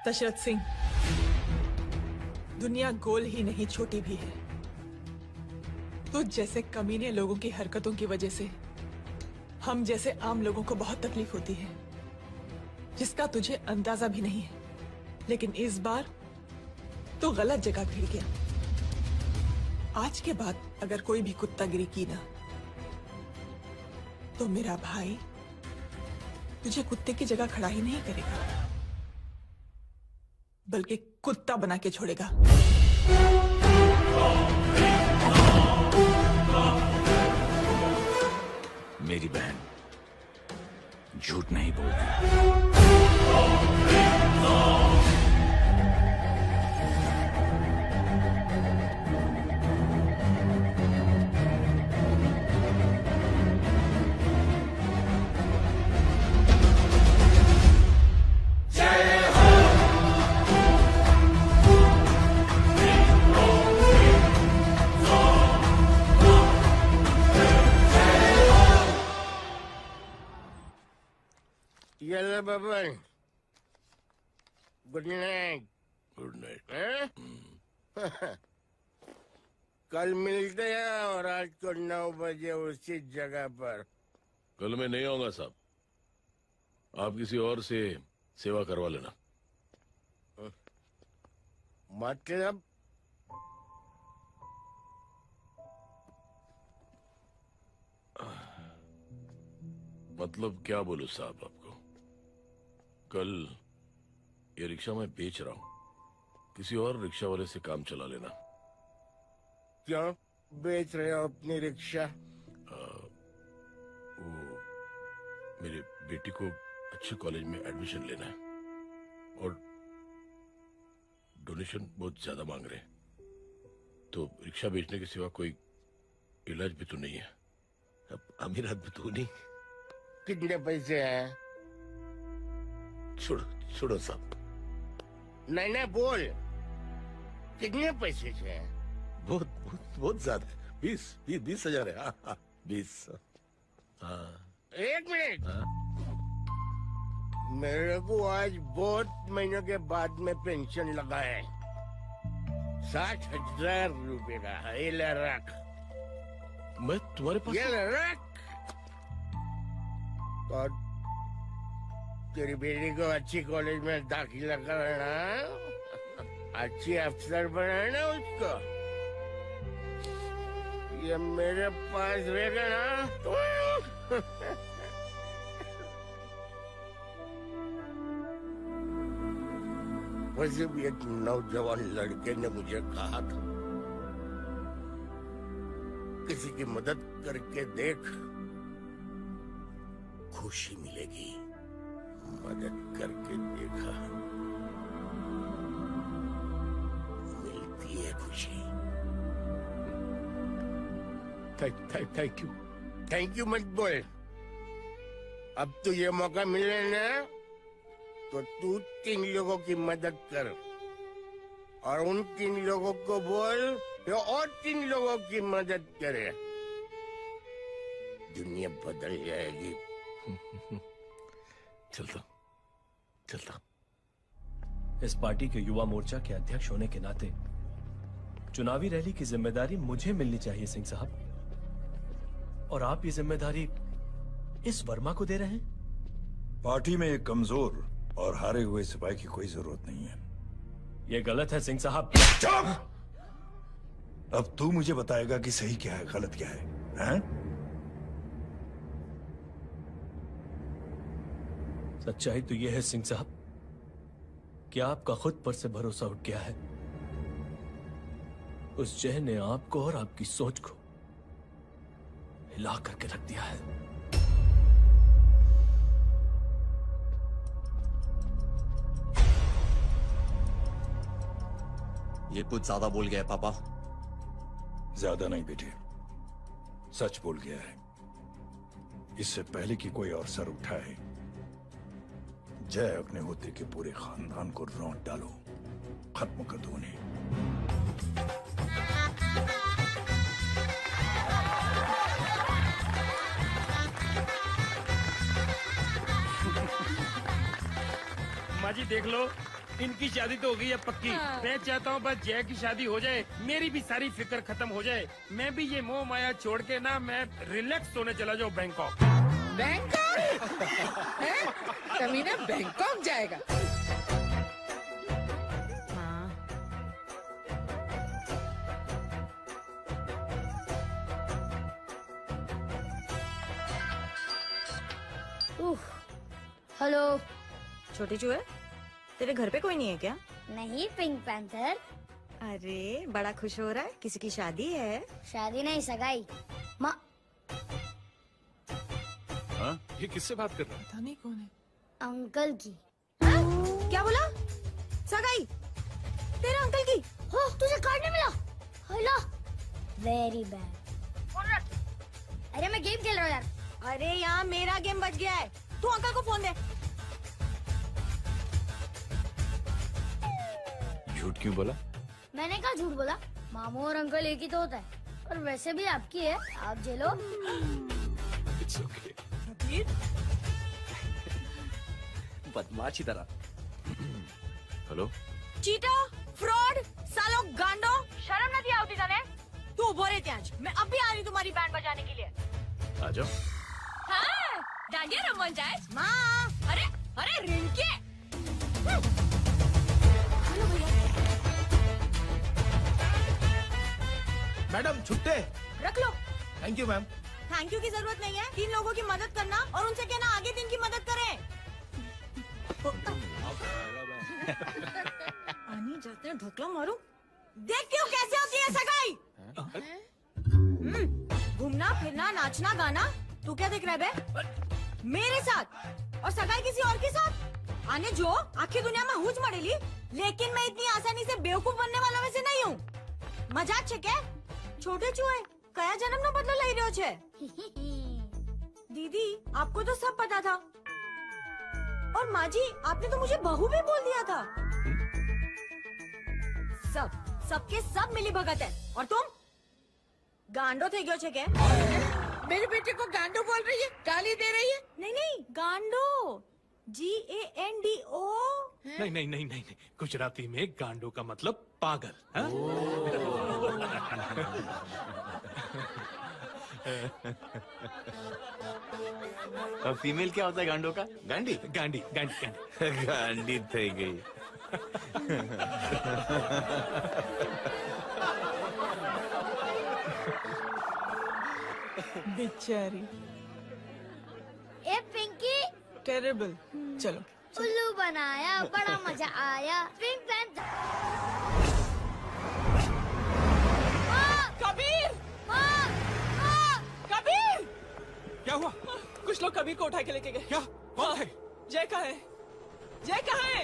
Speaker 6: दशरथ सिंह, दुनिया गोल ही नहीं छोटी भी है। तो जैसे कमीने लोगों की हरकतों की वजह से हम जैसे आम लोगों को बहुत तकलीफ होती है, जिसका तुझे अंदाजा भी नहीं है। लेकिन इस बार तो गलत जगह भिड़ गया। आज के बाद अगर कोई भी कुत्तागिरी की ना, तो मेरा भाई तुझे कुत्ते की जगह खड़ा ही नहीं करेगा, बल्कि कुत्ता बना के छोड़ेगा।
Speaker 14: मेरी बहन झूठ नहीं बोलती।
Speaker 4: जय हो
Speaker 19: चलो Baban, good night.
Speaker 14: Good night.
Speaker 19: कल मिलते हैं और रात को 9 बजे उसी जगह पर।
Speaker 14: कल मैं नहीं आऊंगा साहब, आप किसी और से सेवा करवा लेना।
Speaker 19: मतलब?
Speaker 14: मतलब क्या बोलूं साहब आपको। कल ये रिक्शा मैं बेच रहा हूं, किसी और रिक्शा वाले से काम चला लेना।
Speaker 19: क्यों बेच रहे हो अपनी रिक्शा?
Speaker 14: वो मेरे बेटी को अच्छे कॉलेज में एडमिशन लेना है और डोनेशन बहुत ज्यादा मांग रहे हैं, तो रिक्शा बेचने के सिवा कोई इलाज भी तो नहीं है। अब अमीर आदमी तो नहीं।
Speaker 19: कितने पैसे हैं?
Speaker 14: छोड़ो साहब।
Speaker 19: नहीं नहीं बोल, कितने पैसे हैं?
Speaker 14: बहुत बहुत बहुत ज्यादा है। 20,000 है। हाँ 20। हाँ
Speaker 19: 1 मिनट। मेरे को आज बहुत महीनों के बाद में पेंशन लगा है, 60,000 रुपए का। ये ले रख।
Speaker 14: मैं तुम्हारे पास?
Speaker 19: ये ले रख। और तेरी बेटी को अच्छी कॉलेज में दाखिला कराना, अच्छी अफसर बनाना उसको। ये मेरे पास रहेगा ना तो वैसे भी एक नौजवान लड़के ने मुझे कहा था, किसी की मदद करके देख, खुशी मिलेगी। मदद करके देखा, मिलती है खुशी।
Speaker 14: Thank you.
Speaker 19: थैंक यू मत बोल। अब तो ये मौका मिले ना, तो तू 3 लोगों की मदद कर और उन 3 लोगों को बोल जो और 3 लोगों की मदद करे। दुनिया बदल जाएगी।
Speaker 2: चलता। इस पार्टी के युवा मोर्चा के अध्यक्ष होने के नाते चुनावी रैली की जिम्मेदारी मुझे मिलनी चाहिए सिंह साहब, और आप ये जिम्मेदारी इस वर्मा को दे रहे हैं।
Speaker 1: पार्टी में एक कमजोर और हारे हुए सिपाही की कोई जरूरत नहीं है।
Speaker 2: ये गलत है सिंह साहब।
Speaker 1: अब तू मुझे बताएगा कि सही क्या है, गलत क्या है, हैं?
Speaker 2: सच्चाई तो यह है सिंह साहब कि आपका खुद पर से भरोसा उठ गया है। उस जय ने आपको और आपकी सोच को हिला करके रख दिया है।
Speaker 22: ये कुछ ज्यादा बोल गया है पापा।
Speaker 1: ज्यादा नहीं बेटे, सच बोल गया है। इससे पहले कि कोई और सर उठाए, जय अग्निहोत्री के पूरे खानदान को रौंद डालो, खत्म कर दो उन्हें।
Speaker 15: माँ जी देख लो, इनकी शादी तो हो गई है पक्की। मैं चाहता हूँ बस जय की शादी हो जाए, मेरी भी सारी फिक्र खत्म हो जाए। मैं भी ये मोह माया छोड़ के ना, मैं रिलैक्स होने चला जाऊँ बैंकॉक।
Speaker 3: बैंकॉक? कमीना बैंकॉक जाएगा?
Speaker 8: हेलो
Speaker 16: छोटी चूहे, तेरे घर पे कोई नहीं है क्या?
Speaker 8: नहीं पिंक पैंथर।
Speaker 16: अरे बड़ा खुश हो रहा है, किसी की शादी है?
Speaker 8: शादी नहीं, सगाई। माँ
Speaker 9: हाँ? ये किससे बात कर रहा है?
Speaker 6: पता नहीं कौन है।
Speaker 8: अंकल की।
Speaker 16: क्या बोला? सगाई तेरे अंकल की?
Speaker 8: हो, तुझे कार्ड नहीं मिला? Hello, very bad. अरे मैं गेम खेल रहा हूँ यार।
Speaker 16: अरे यहाँ मेरा गेम बच गया है, तू अंकल को फोन दे।
Speaker 14: झूठ क्यों बोला?
Speaker 8: मैंने कहा झूठ बोला? मामू और अंकल एक ही तो होता है, और वैसे भी आपकी है, आप झेलो।
Speaker 9: It's okay.
Speaker 7: बदमाश ही तरह।
Speaker 14: हेलो
Speaker 16: चीटा, फ्रॉड, सालो गांडो, शर्म नहीं आती तने? तू उभो रे ત્યાં જ। मैं अब भी आ रही तुम्हारी बैंड बजाने के लिए।
Speaker 14: आ जाओ।
Speaker 16: हाँ, डांडिया रमन जाए। माँ, अरे अरे रिंकी। हेलो भैया।
Speaker 11: मैडम छुट्टे।
Speaker 16: रख लो।
Speaker 11: Thank you ma'am.
Speaker 16: Thank you की जरूरत नहीं है। 3 लोगों की मदद करना और उनसे कहना आगे दिन की मदद करें। आने जाते हैं ढोकला मारूं। देखती हूँ कैसे होती है सगाई। घूमना फिरना नाचना गाना, तू क्या देख रहा है बे? मेरे साथ और सगाई किसी और के साथ। आने जो आखिर दुनिया में हुज मरेली, लेकिन मैं इतनी आसानी से बेवकूफ बनने वालों में से नहीं हूँ। मजाक छे क्या? छोटे चूहे कया जन्म नो बदलो लई रह्यो छे। दीदी आपको तो सब पता था, और माँ जी आपने तो मुझे बहू भी बोल दिया था। सबके सब मिली भगत है, और तुम गांडो थे गयो छे के?
Speaker 3: मेरे बेटे को गांडो बोल रही है, गाली दे रही है।
Speaker 16: नहीं नहीं, गांडो, GANDO।
Speaker 17: नहीं नहीं नहीं नहीं, गुजराती में गांडो का मतलब पागल। हाँ?
Speaker 14: और फीमेल क्या होता है गांडो का? गांडी
Speaker 17: गांडी गांडी गांडी
Speaker 14: गांडी थई गई।
Speaker 6: बेचारी।
Speaker 8: ए पिंकी,
Speaker 6: टेरेबल। चलो
Speaker 8: उल्लू बनाया, बड़ा मजा आया। Pink pant.
Speaker 6: कबीर, कबीर।
Speaker 17: क्या हुआ?
Speaker 6: कुछ लोग कबीर को उठा के लेके गए।
Speaker 17: क्या? कौन है?
Speaker 6: जय कहाँ है? जय कहाँ है?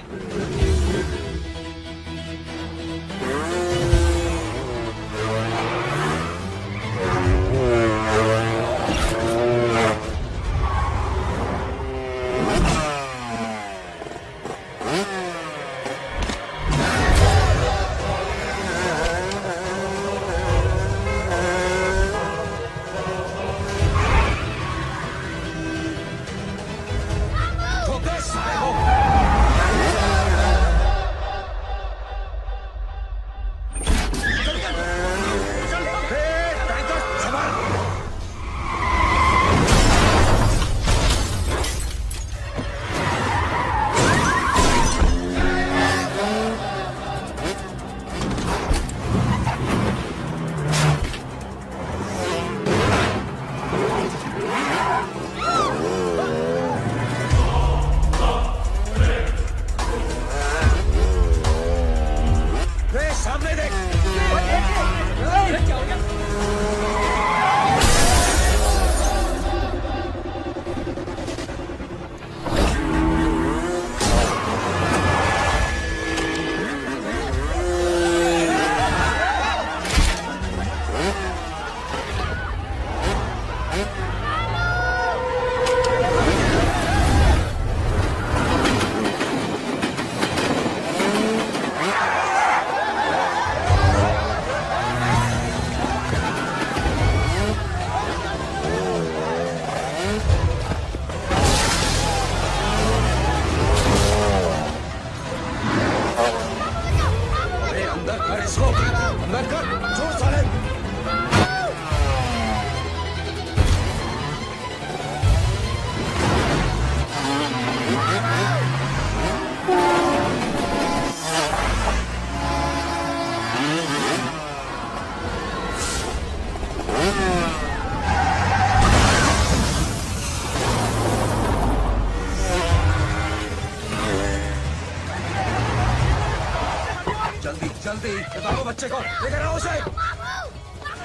Speaker 1: जल्दी बताओ बच्चे को, लेकर आओ उसे।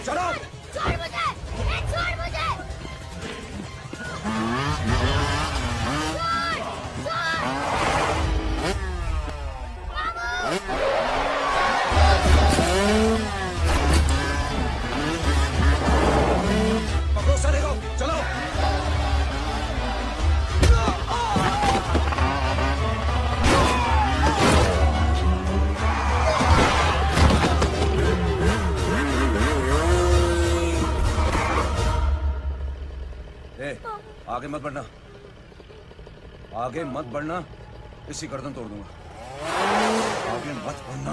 Speaker 1: चलो।
Speaker 8: छोड़ मुझे, छोड़ मुझे।
Speaker 1: पकड़ो सारे को, चलो। आगे मत बढ़ना, आगे मत बढ़ना।
Speaker 4: इसी गर्दन तोड़ दूंगा। आगे मत बढ़ना।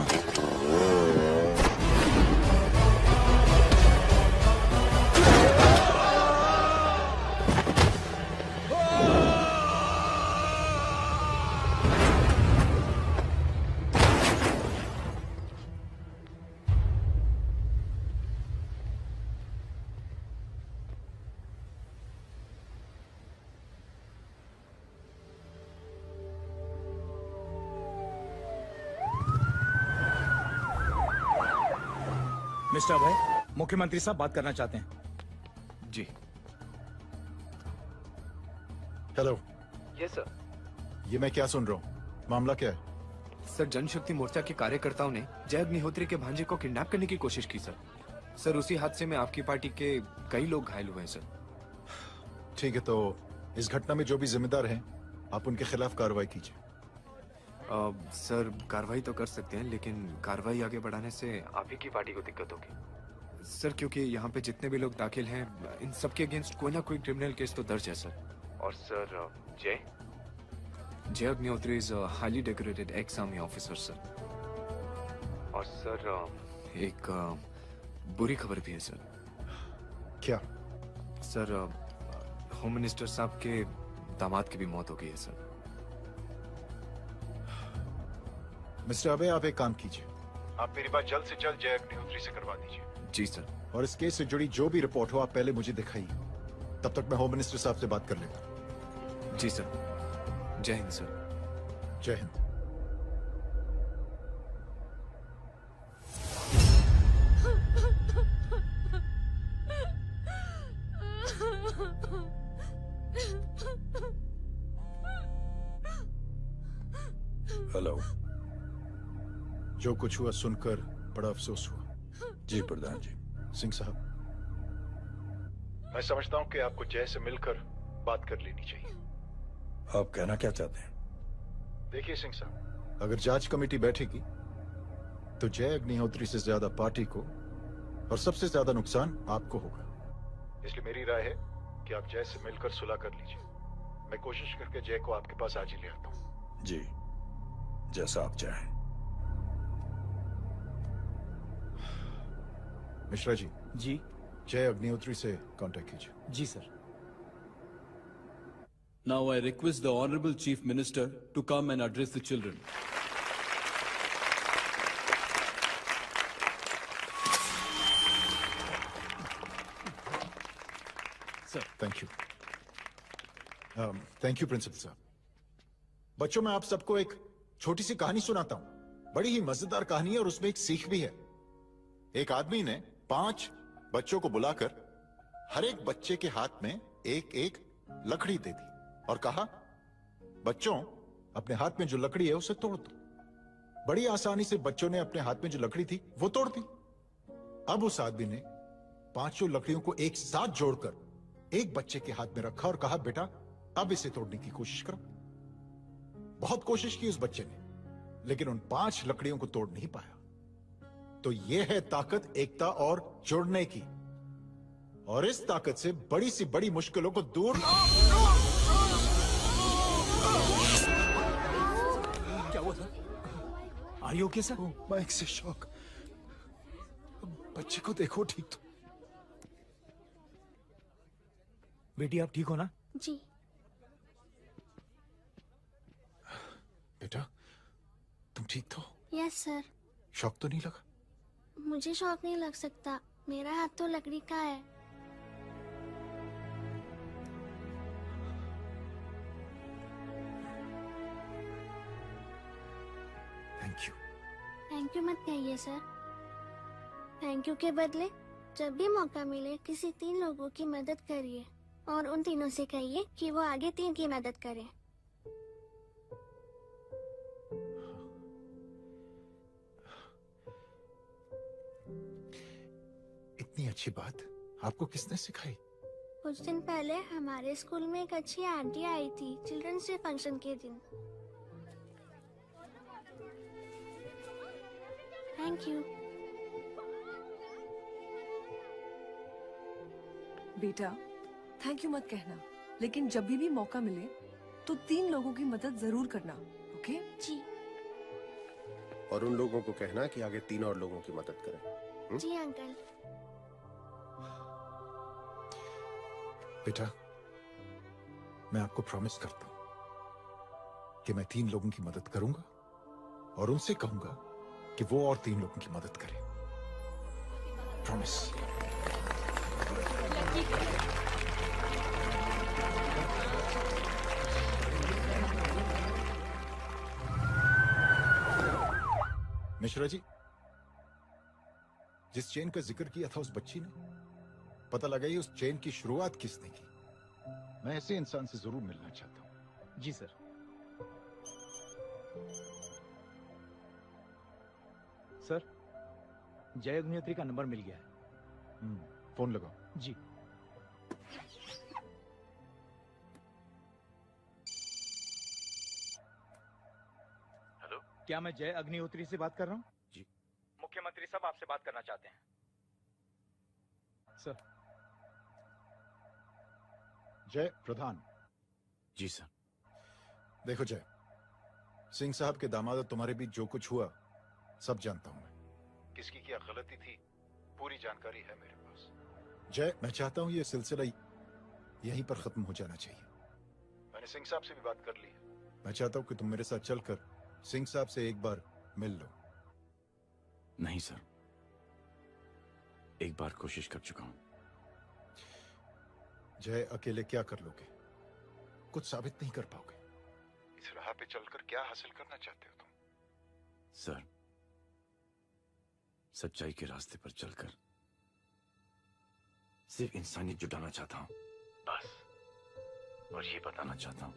Speaker 21: मिस्टर अभय, मुख्यमंत्री साहब बात करना चाहते हैं।
Speaker 13: जी।
Speaker 23: हेलो।
Speaker 13: Yes sir.
Speaker 23: ये मैं क्या सुन रहा हूँ? मामला क्या है?
Speaker 13: सर, जनशक्ति मोर्चा के कार्यकर्ताओं ने जय अग्निहोत्री के भांजे को किडनैप करने की कोशिश की सर। सर, उसी हादसे में आपकी पार्टी के कई लोग घायल हुए हैं सर।
Speaker 23: ठीक है, तो इस घटना में जो भी जिम्मेदार हैं, आप उनके खिलाफ कार्रवाई कीजिए।
Speaker 13: सर, कार्रवाई तो कर सकते हैं, लेकिन कार्रवाई आगे बढ़ाने से आप ही की पार्टी को दिक्कत होगी सर, क्योंकि यहाँ पे जितने भी लोग दाखिल हैं, इन सबके अगेंस्ट कोई ना कोई क्रिमिनल केस तो दर्ज है सर। और सर, जय Agnihotri is highly decorated ex army officer sir. और सर, एक बुरी खबर भी है सर।
Speaker 23: क्या?
Speaker 13: सर, होम मिनिस्टर साहब के दामाद की भी मौत हो गई है सर।
Speaker 23: मिस्टर अबे, आप एक काम कीजिए, आप मेरी बात जल्द से जल्द जय अग्निहोत्री से करवा दीजिए।
Speaker 13: जी सर।
Speaker 23: और इस केस से जुड़ी जो भी रिपोर्ट हो, आप पहले मुझे दिखाइए। तब तक मैं होम मिनिस्टर साहब से बात कर लेता हूँ।
Speaker 13: जी सर। जय हिंद सर।
Speaker 23: जय हिंद।
Speaker 1: हेलो।
Speaker 23: जो कुछ हुआ सुनकर बड़ा अफसोस हुआ।
Speaker 1: जी प्रधान जी।
Speaker 23: सिंह साहब, मैं समझता हूं कि आपको जय से मिलकर बात कर लेनी चाहिए।
Speaker 1: आप कहना क्या चाहते हैं?
Speaker 23: देखिए सिंह साहब, अगर जांच कमेटी बैठेगी तो जय अग्निहोत्री से ज्यादा पार्टी को और सबसे ज्यादा नुकसान आपको होगा। इसलिए मेरी राय है कि आप जय से मिलकर सुलह कर लीजिए। मैं कोशिश करके जय को आपके पास आज ही ले आता हूं।
Speaker 1: जी, जैसा आप चाहें।
Speaker 23: मिश्रा जी।
Speaker 21: जी।
Speaker 23: जय अग्निहोत्री से कांटेक्ट कीजिए।
Speaker 21: जी sir.
Speaker 24: Now I request the Honorable Chief Minister to come and address the children.
Speaker 23: Sir, thank you. Thank you principal साहब। बच्चों, मैं आप सबको एक छोटी सी कहानी सुनाता हूं। बड़ी ही मजेदार कहानी है और उसमें एक सीख भी है। एक आदमी ने 5 बच्चों को बुलाकर हर एक बच्चे के हाथ में एक एक लकड़ी दे दी और कहा, बच्चों, अपने हाथ में जो लकड़ी है उसे तोड़ दो। बड़ी आसानी से बच्चों ने अपने हाथ में जो लकड़ी थी वो तोड़ दी। अब उस आदमी ने 5 लकड़ियों को एक साथ जोड़कर एक बच्चे के हाथ में रखा और कहा, बेटा, अब इसे तोड़ने की कोशिश करो। बहुत कोशिश की उस बच्चे ने, लेकिन उन 5 लकड़ियों को तोड़ नहीं पाया। तो यह है ताकत एकता और जुड़ने की। और इस ताकत से बड़ी सी बड़ी मुश्किलों को दूर।
Speaker 21: क्या हुआ sir? Are you okay sir?
Speaker 23: Mic से शॉक। बच्चे को देखो ठीक तो।
Speaker 21: बेटी, आप ठीक हो ना?
Speaker 8: जी।
Speaker 23: बेटा, तुम ठीक तो?
Speaker 8: Yes sir.
Speaker 23: शॉक तो नहीं लगा?
Speaker 8: मुझे शौक नहीं लग सकता, मेरा हाथ तो लकड़ी का है।
Speaker 23: Thank you.
Speaker 8: थैंक यू मत कहिए सर। थैंक यू के बदले जब भी मौका मिले किसी 3 लोगों की मदद करिए और उन तीनों से कहिए कि वो आगे 3 की मदद करें।
Speaker 23: इतनी अच्छी बात आपको किसने सिखाई?
Speaker 8: कुछ दिन पहले हमारे स्कूल में एक अच्छी आंटी आई थी चिल्ड्रंस डे फंक्शन के दिन। Thank you.
Speaker 10: बेटा, थैंक यू मत कहना, लेकिन जब भी मौका मिले तो 3 लोगों की मदद जरूर करना, ओके?
Speaker 8: जी।
Speaker 19: और उन लोगों को कहना कि आगे 3 और लोगों की मदद करें।
Speaker 8: जी अंकल।
Speaker 23: बेटा, मैं आपको प्रॉमिस करता हूं कि मैं 3 लोगों की मदद करूंगा और उनसे कहूंगा कि वो और 3 लोगों की मदद करें। प्रॉमिस। मिश्रा जी, जिस चेन का जिक्र किया था उस बच्ची ने, पता लगा ही उस चेन की शुरुआत किसने की। मैं ऐसे इंसान से जरूर मिलना चाहता हूं।
Speaker 21: जी सर। सर, जय अग्निहोत्री का नंबर मिल गया है।
Speaker 23: फोन लगाओ।
Speaker 21: जी।
Speaker 14: हेलो,
Speaker 21: क्या मैं जय अग्निहोत्री से बात कर रहा हूँ?
Speaker 14: जी।
Speaker 21: मुख्यमंत्री साहब आपसे बात करना चाहते हैं। सर।
Speaker 23: जय प्रधान।
Speaker 14: जी सर।
Speaker 23: देखो जय, सिंह साहब के दामाद तुम्हारे बीच जो कुछ हुआ सब जानता हूं मैं। किसकी क्या गलती थी पूरी जानकारी है मेरे पास। जय, मैं चाहता हूं ये सिलसिला यहीं पर खत्म हो जाना चाहिए। मैंने सिंह साहब से भी बात कर ली है। मैं चाहता हूं कि तुम मेरे साथ चलकर सिंह साहब से एक बार मिल लो।
Speaker 14: नहीं सर, एक बार कोशिश कर चुका हूं।
Speaker 23: जय, अकेले क्या कर लोगे? कुछ साबित नहीं कर पाओगे। इस राह पे चलकर क्या हासिल करना चाहते हो तुम?
Speaker 14: सर, सच्चाई के रास्ते पर चलकर सिर्फ इंसानियत जुटाना चाहता हूं, बस। और ये बताना चाहता हूं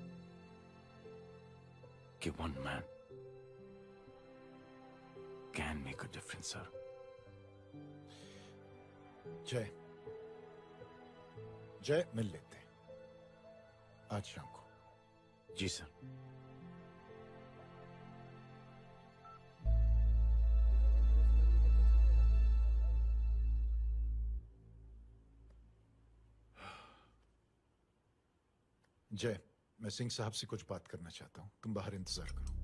Speaker 14: कि one man can make a difference sir.
Speaker 23: जय, मिल लेते हैं आज शाम को।
Speaker 14: जी सर।
Speaker 23: जय, मैं सिंह साहब से कुछ बात करना चाहता हूं। तुम बाहर इंतजार करो।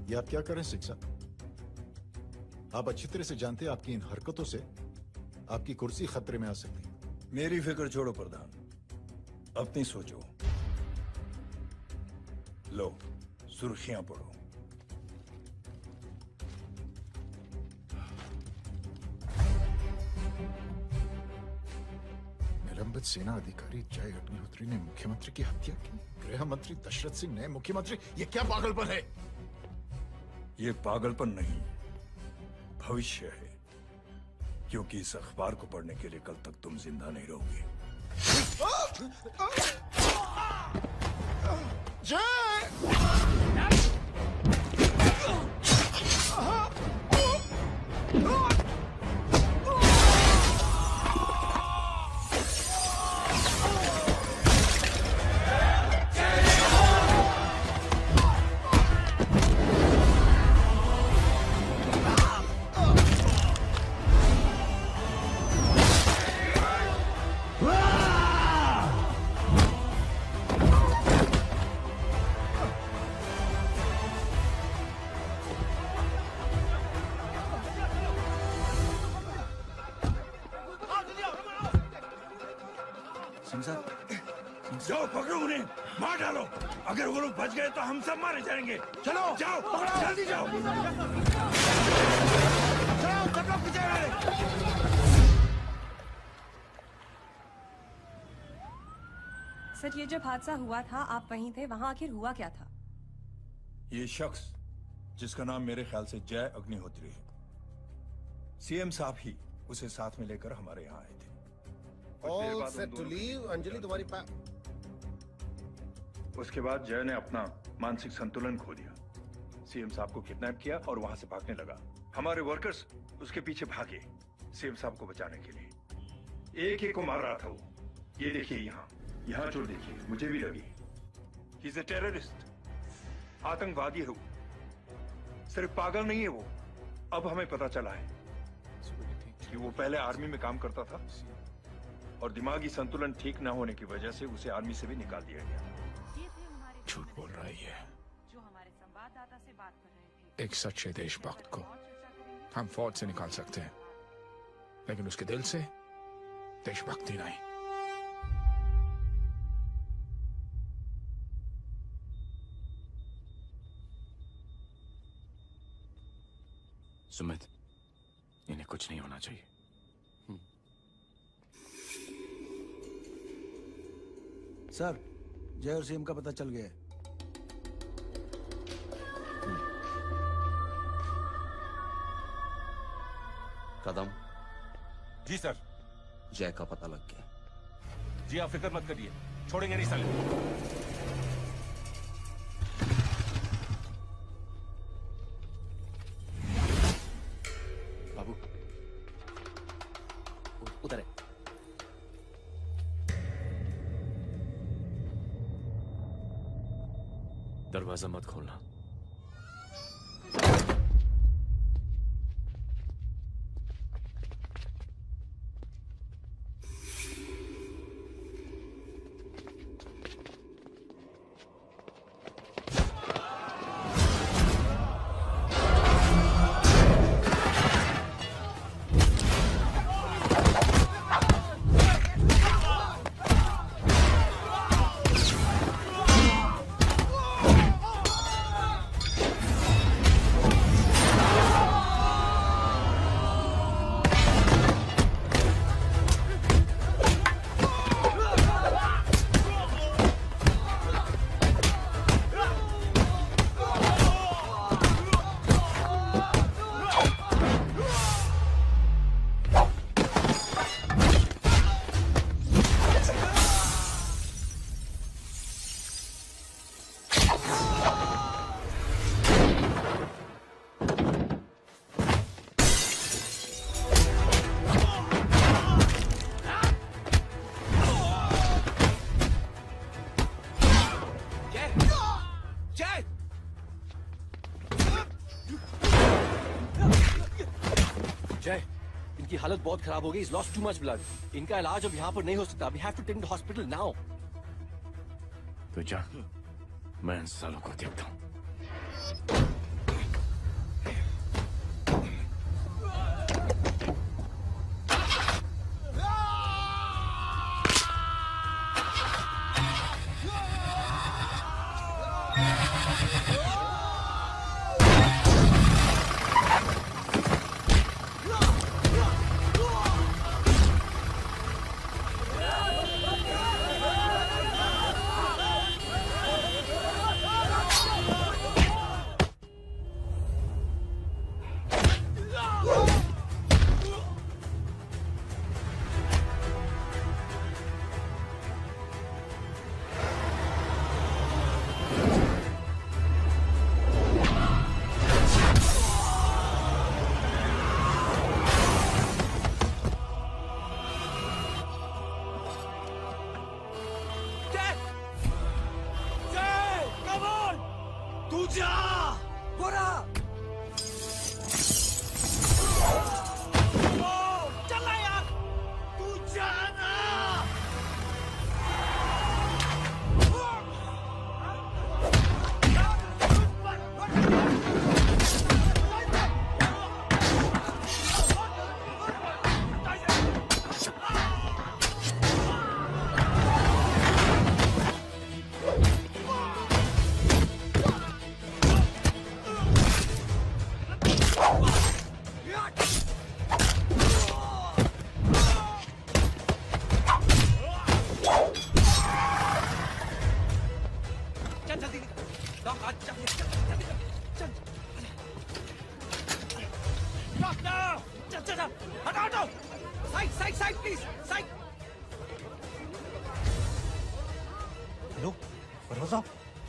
Speaker 23: ये आप क्या कर रहे हैं सिंह साहब? आप अच्छी तरह से जानते हैं आपकी इन हरकतों से आपकी कुर्सी खतरे में आ सकती है।
Speaker 1: मेरी फिक्र छोड़ो प्रधान, अपनी सोचो। लो, सुर्खियां पढ़ो। निलंबित सेना अधिकारी जय अग्निहोत्री ने मुख्यमंत्री की हत्या की। गृह मंत्री दशरथ सिंह ने मुख्यमंत्री, ये क्या पागलपन है? ये पागलपन नहीं, भविष्य है। क्योंकि इस अखबार को पढ़ने के लिए कल तक तुम जिंदा नहीं रहोगे। जाओ पकड़ो उन्हें, मार डालो। अगर वो लोग बच गए तो हम सब मारे जाएंगे। चलो जाओ, जल्दी जाओ। चलो सब लोग पीछे रहे।
Speaker 5: सर, ये जब हादसा हुआ था आप वहीं थे, वहां आखिर हुआ क्या था?
Speaker 1: ये शख्स जिसका नाम मेरे ख्याल से जय अग्निहोत्री है, सीएम साहब ही उसे साथ में लेकर हमारे यहाँ आए थे।
Speaker 19: All set to leave, Anjali तुम्हारी
Speaker 1: उसके बाद जय ने अपना मानसिक संतुलन खो दिया, सीएम साहब को किडनैप किया और वहां से भागने लगा। हमारे वर्कर्स उसके पीछे भागे सीएम साहब को बचाने के लिए। एक एक को मार रहा था वो। ये देखिए यहाँ चोट देखिए, मुझे भी लगी। ही इज अ टेररिस्ट, आतंकवादी है वो। सिर्फ पागल नहीं है वो, अब हमें पता चला है कि वो पहले आर्मी में काम करता था और दिमागी संतुलन ठीक न होने की वजह से उसे आर्मी से भी निकाल दिया गया।
Speaker 17: झूठ बोल रहा है ये।
Speaker 5: जो हमारे संवाददाता से बात कर रहे थे।
Speaker 17: एक सच्चे देशभक्त को हम फौज से निकाल सकते हैं, लेकिन उसके दिल से देशभक्ति नहीं।
Speaker 14: सुमित, इन्हें कुछ नहीं होना चाहिए।
Speaker 11: सर, जय और सीएम का पता चल गया है।
Speaker 22: कदम।
Speaker 2: जी सर।
Speaker 22: जय का पता लग गया।
Speaker 2: जी आप फिक्र मत करिए, छोड़ेंगे नहीं साले।
Speaker 22: बाबू उधर है।
Speaker 14: दरवाजा मत खोलना।
Speaker 22: जय, इनकी हालत बहुत खराब हो गई। He's lost too much blood. इनका इलाज अब यहाँ पर नहीं हो सकता। We have to take him to hospital now.
Speaker 14: तो जा, मैं इन सालों को देखता हूँ।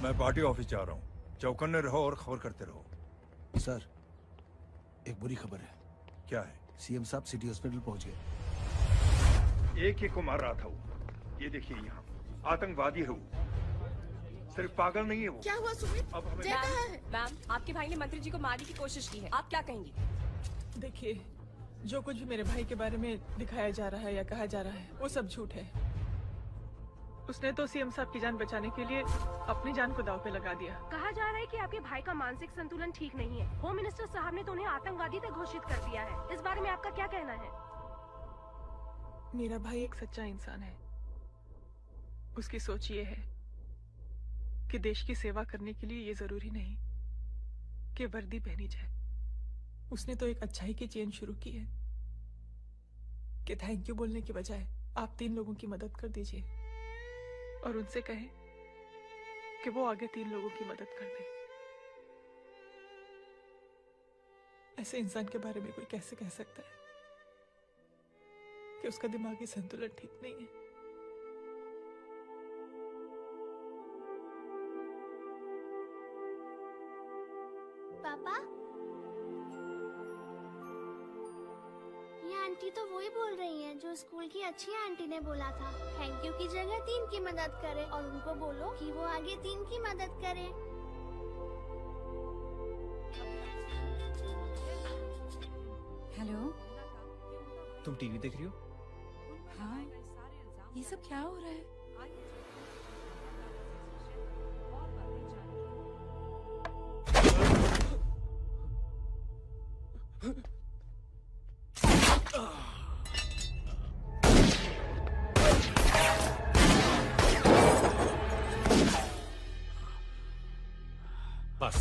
Speaker 1: मैं पार्टी ऑफिस जा रहा हूँ। चौकन्ने रहो और खबर करते रहो।
Speaker 11: सर, एक बुरी खबर है।
Speaker 1: क्या है?
Speaker 11: सीएम साहब सिटी हॉस्पिटल पहुंच गए।
Speaker 1: एक को मार रहा था वो। ये देखिए यहाँ आतंकवादी है वो। सिर्फ पागल नहीं है वो।
Speaker 3: क्या हुआ सुमित?
Speaker 1: अब हमें
Speaker 3: जय कहाँ है?
Speaker 5: मैम, आपके भाई ने मंत्री जी को मारने की कोशिश की है, आप क्या कहेंगी?
Speaker 6: देखिए, जो कुछ भी मेरे भाई के बारे में दिखाया जा रहा है या कहा जा रहा है वो सब झूठ है। उसने तो सीएम साहब की जान बचाने के लिए अपनी जान को दांव पे लगा दिया।
Speaker 5: कहा जा रहा है कि आपके भाई का मानसिक संतुलन ठीक नहीं है। होम मिनिस्टर साहब ने तो उन्हें आतंकवादी तक घोषित कर दिया है। इस बारे में आपका क्या कहना है?
Speaker 6: मेरा भाई एक सच्चा इंसान है। उसकी सोच ये है कि देश की सेवा करने के लिए ये जरूरी नहीं कि वर्दी पहनी जाए। उसने तो एक अच्छाई की चेन शुरू की है कि थैंक यू बोलने की बजाय आप 3 लोगों की मदद कर दीजिए और उनसे कहें कि वो आगे 3 लोगों की मदद कर दे। ऐसे इंसान के बारे में कोई कैसे कह सकता है कि उसका दिमागी संतुलन ठीक नहीं है?
Speaker 8: पापा, ये आंटी तो वही बोल रही हैं जो स्कूल की अच्छी आंटी ने बोला था, थैंक यू की जगह 3 की मदद करें और उनको बोलो कि वो आगे 3 की मदद करें।
Speaker 10: हेलो,
Speaker 21: तुम टीवी देख रही हो?
Speaker 10: हाँ, ये सब क्या हो रहा है?
Speaker 2: बस।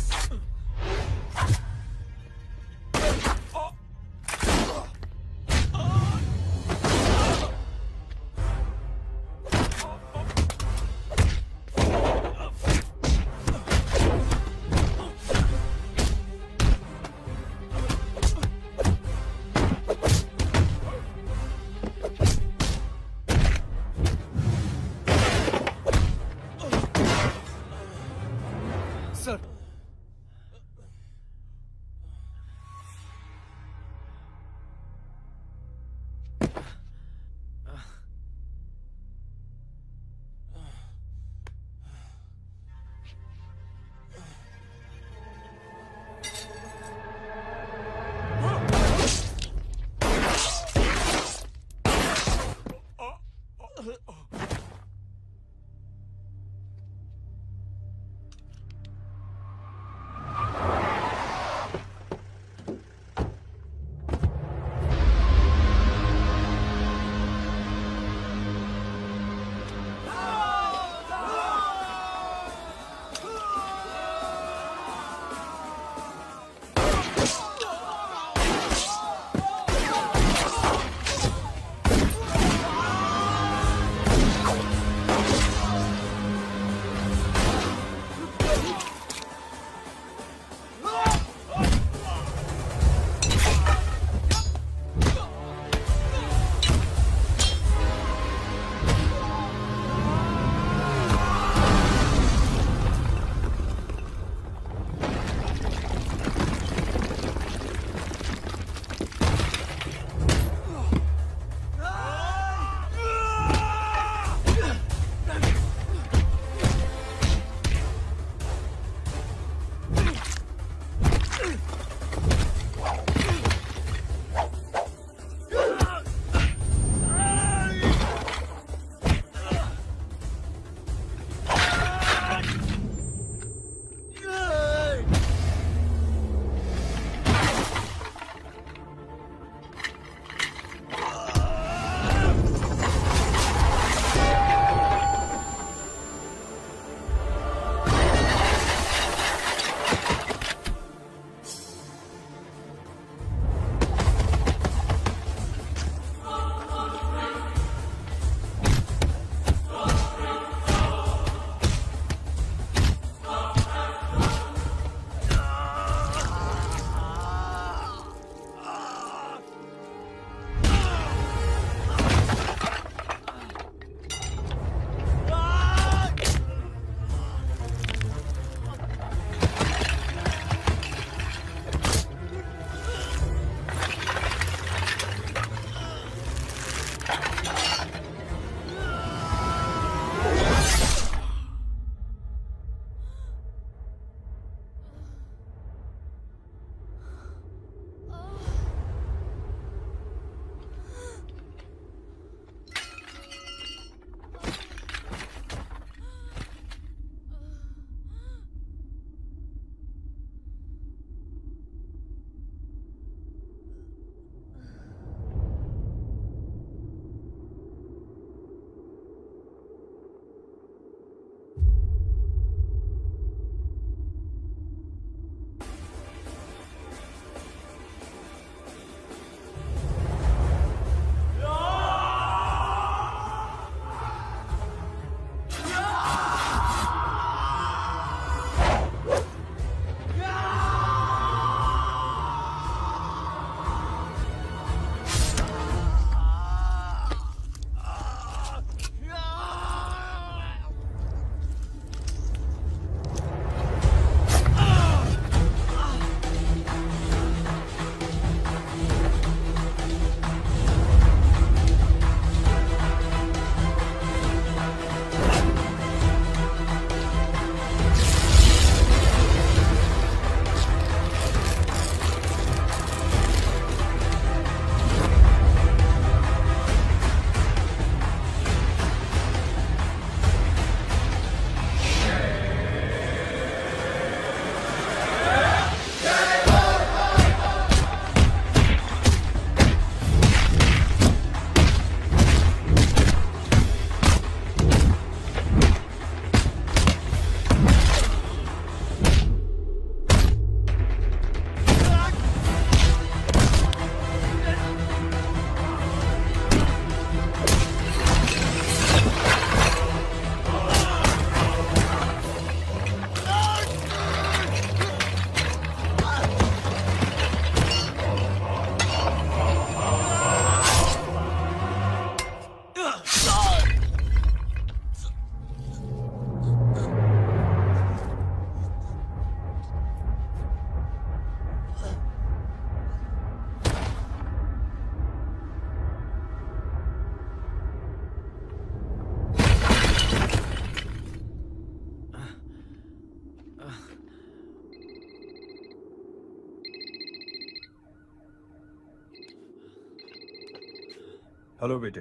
Speaker 1: हेलो बेटे।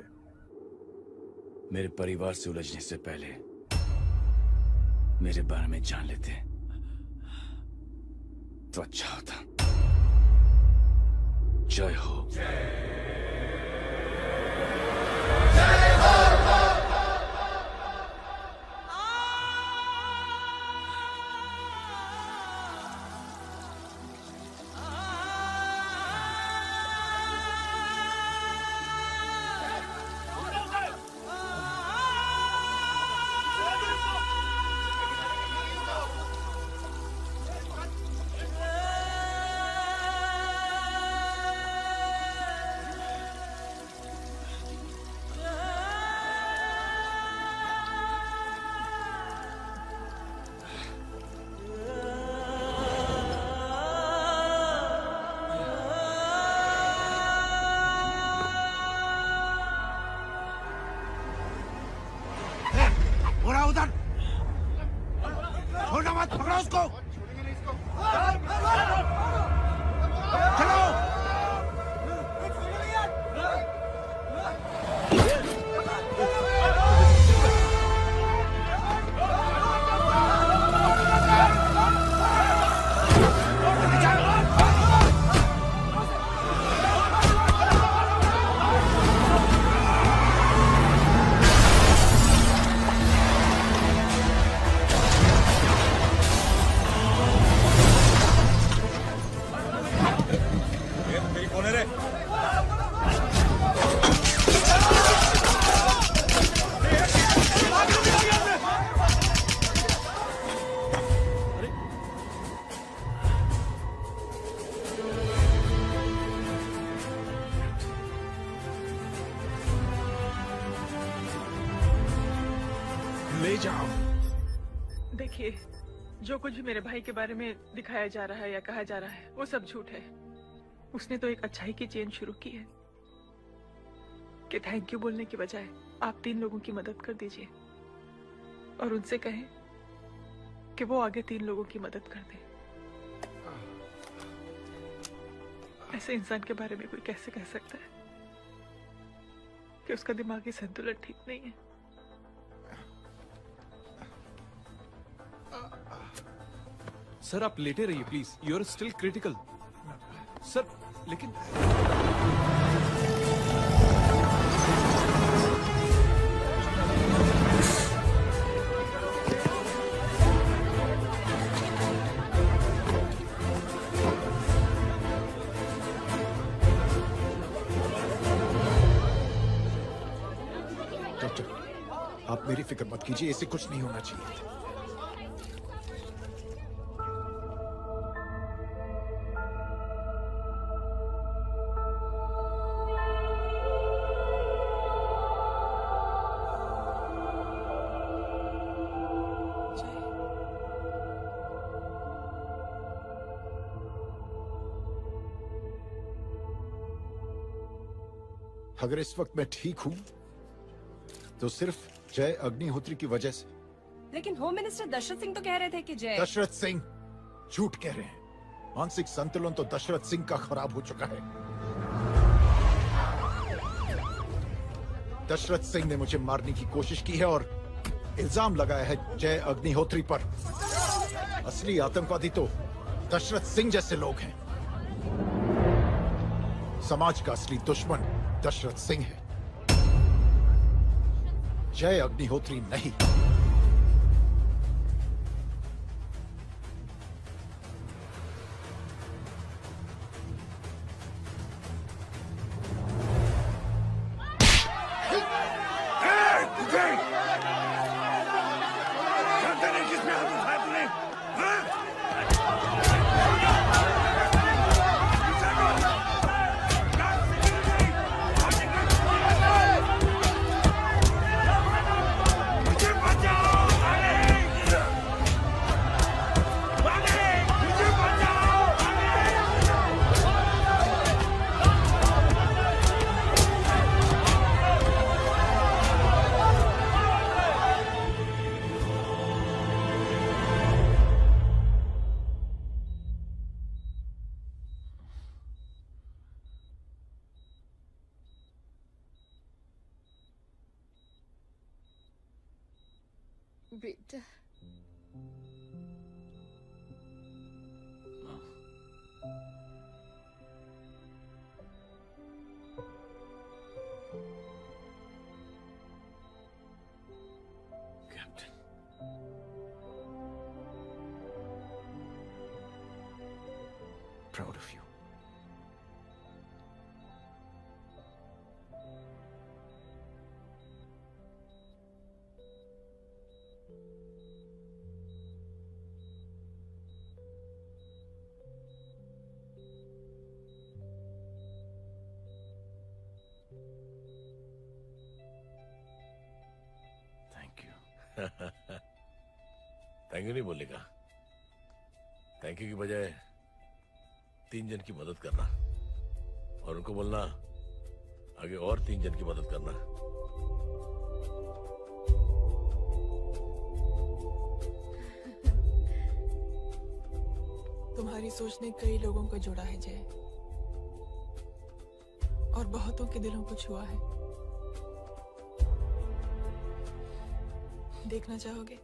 Speaker 14: मेरे परिवार से उलझने से पहले मेरे बारे में जान लेते तो अच्छा होता। जय हो।
Speaker 19: घोड़ा उधर, छोड़ना मत, पकड़ो उसको। चलो।
Speaker 6: ले जाओ। देखिए, जो कुछ भी मेरे भाई के बारे में दिखाया जा रहा है या कहा जा रहा है वो सब झूठ है। उसने तो एक अच्छाई की चेन शुरू की है कि थैंक यू बोलने की बजाय आप 3 लोगों की मदद कर दीजिए और उनसे कहें कि वो आगे 3 लोगों की मदद कर दे। ऐसे इंसान के बारे में कोई कैसे कह सकता है कि उसका दिमागी संतुलन ठीक नहीं है?
Speaker 17: सर आप लेटे रहिए please, you are still critical. Sir लेकिन
Speaker 23: डॉक्टर, आप मेरी फिक्र मत कीजिए, इसे कुछ नहीं होना चाहिए। अगर इस वक्त मैं ठीक हूं तो सिर्फ जय अग्निहोत्री की वजह से।
Speaker 12: लेकिन होम मिनिस्टर दशरथ सिंह तो कह रहे थे कि जय।
Speaker 23: दशरथ सिंह झूठ कह रहे हैं। मानसिक संतुलन तो दशरथ सिंह का खराब हो चुका है। दशरथ सिंह ने मुझे मारने की कोशिश की है और इल्जाम लगाया है जय अग्निहोत्री पर। असली आतंकवादी तो दशरथ सिंह जैसे लोग हैं। समाज का असली दुश्मन दशरथ सिंह है, जय अग्निहोत्री नहीं।
Speaker 19: मुझे बचा।
Speaker 3: बेटा
Speaker 14: Proud of you. Thank you. Thank you नहीं बोलेगा। थैंक यू की बजाय 3 जन की मदद करना और उनको बोलना आगे और 3 जन की मदद करना।
Speaker 6: तुम्हारी सोच ने कई लोगों को जोड़ा है जय, और बहुतों के दिलों को छुआ है। देखना चाहोगे?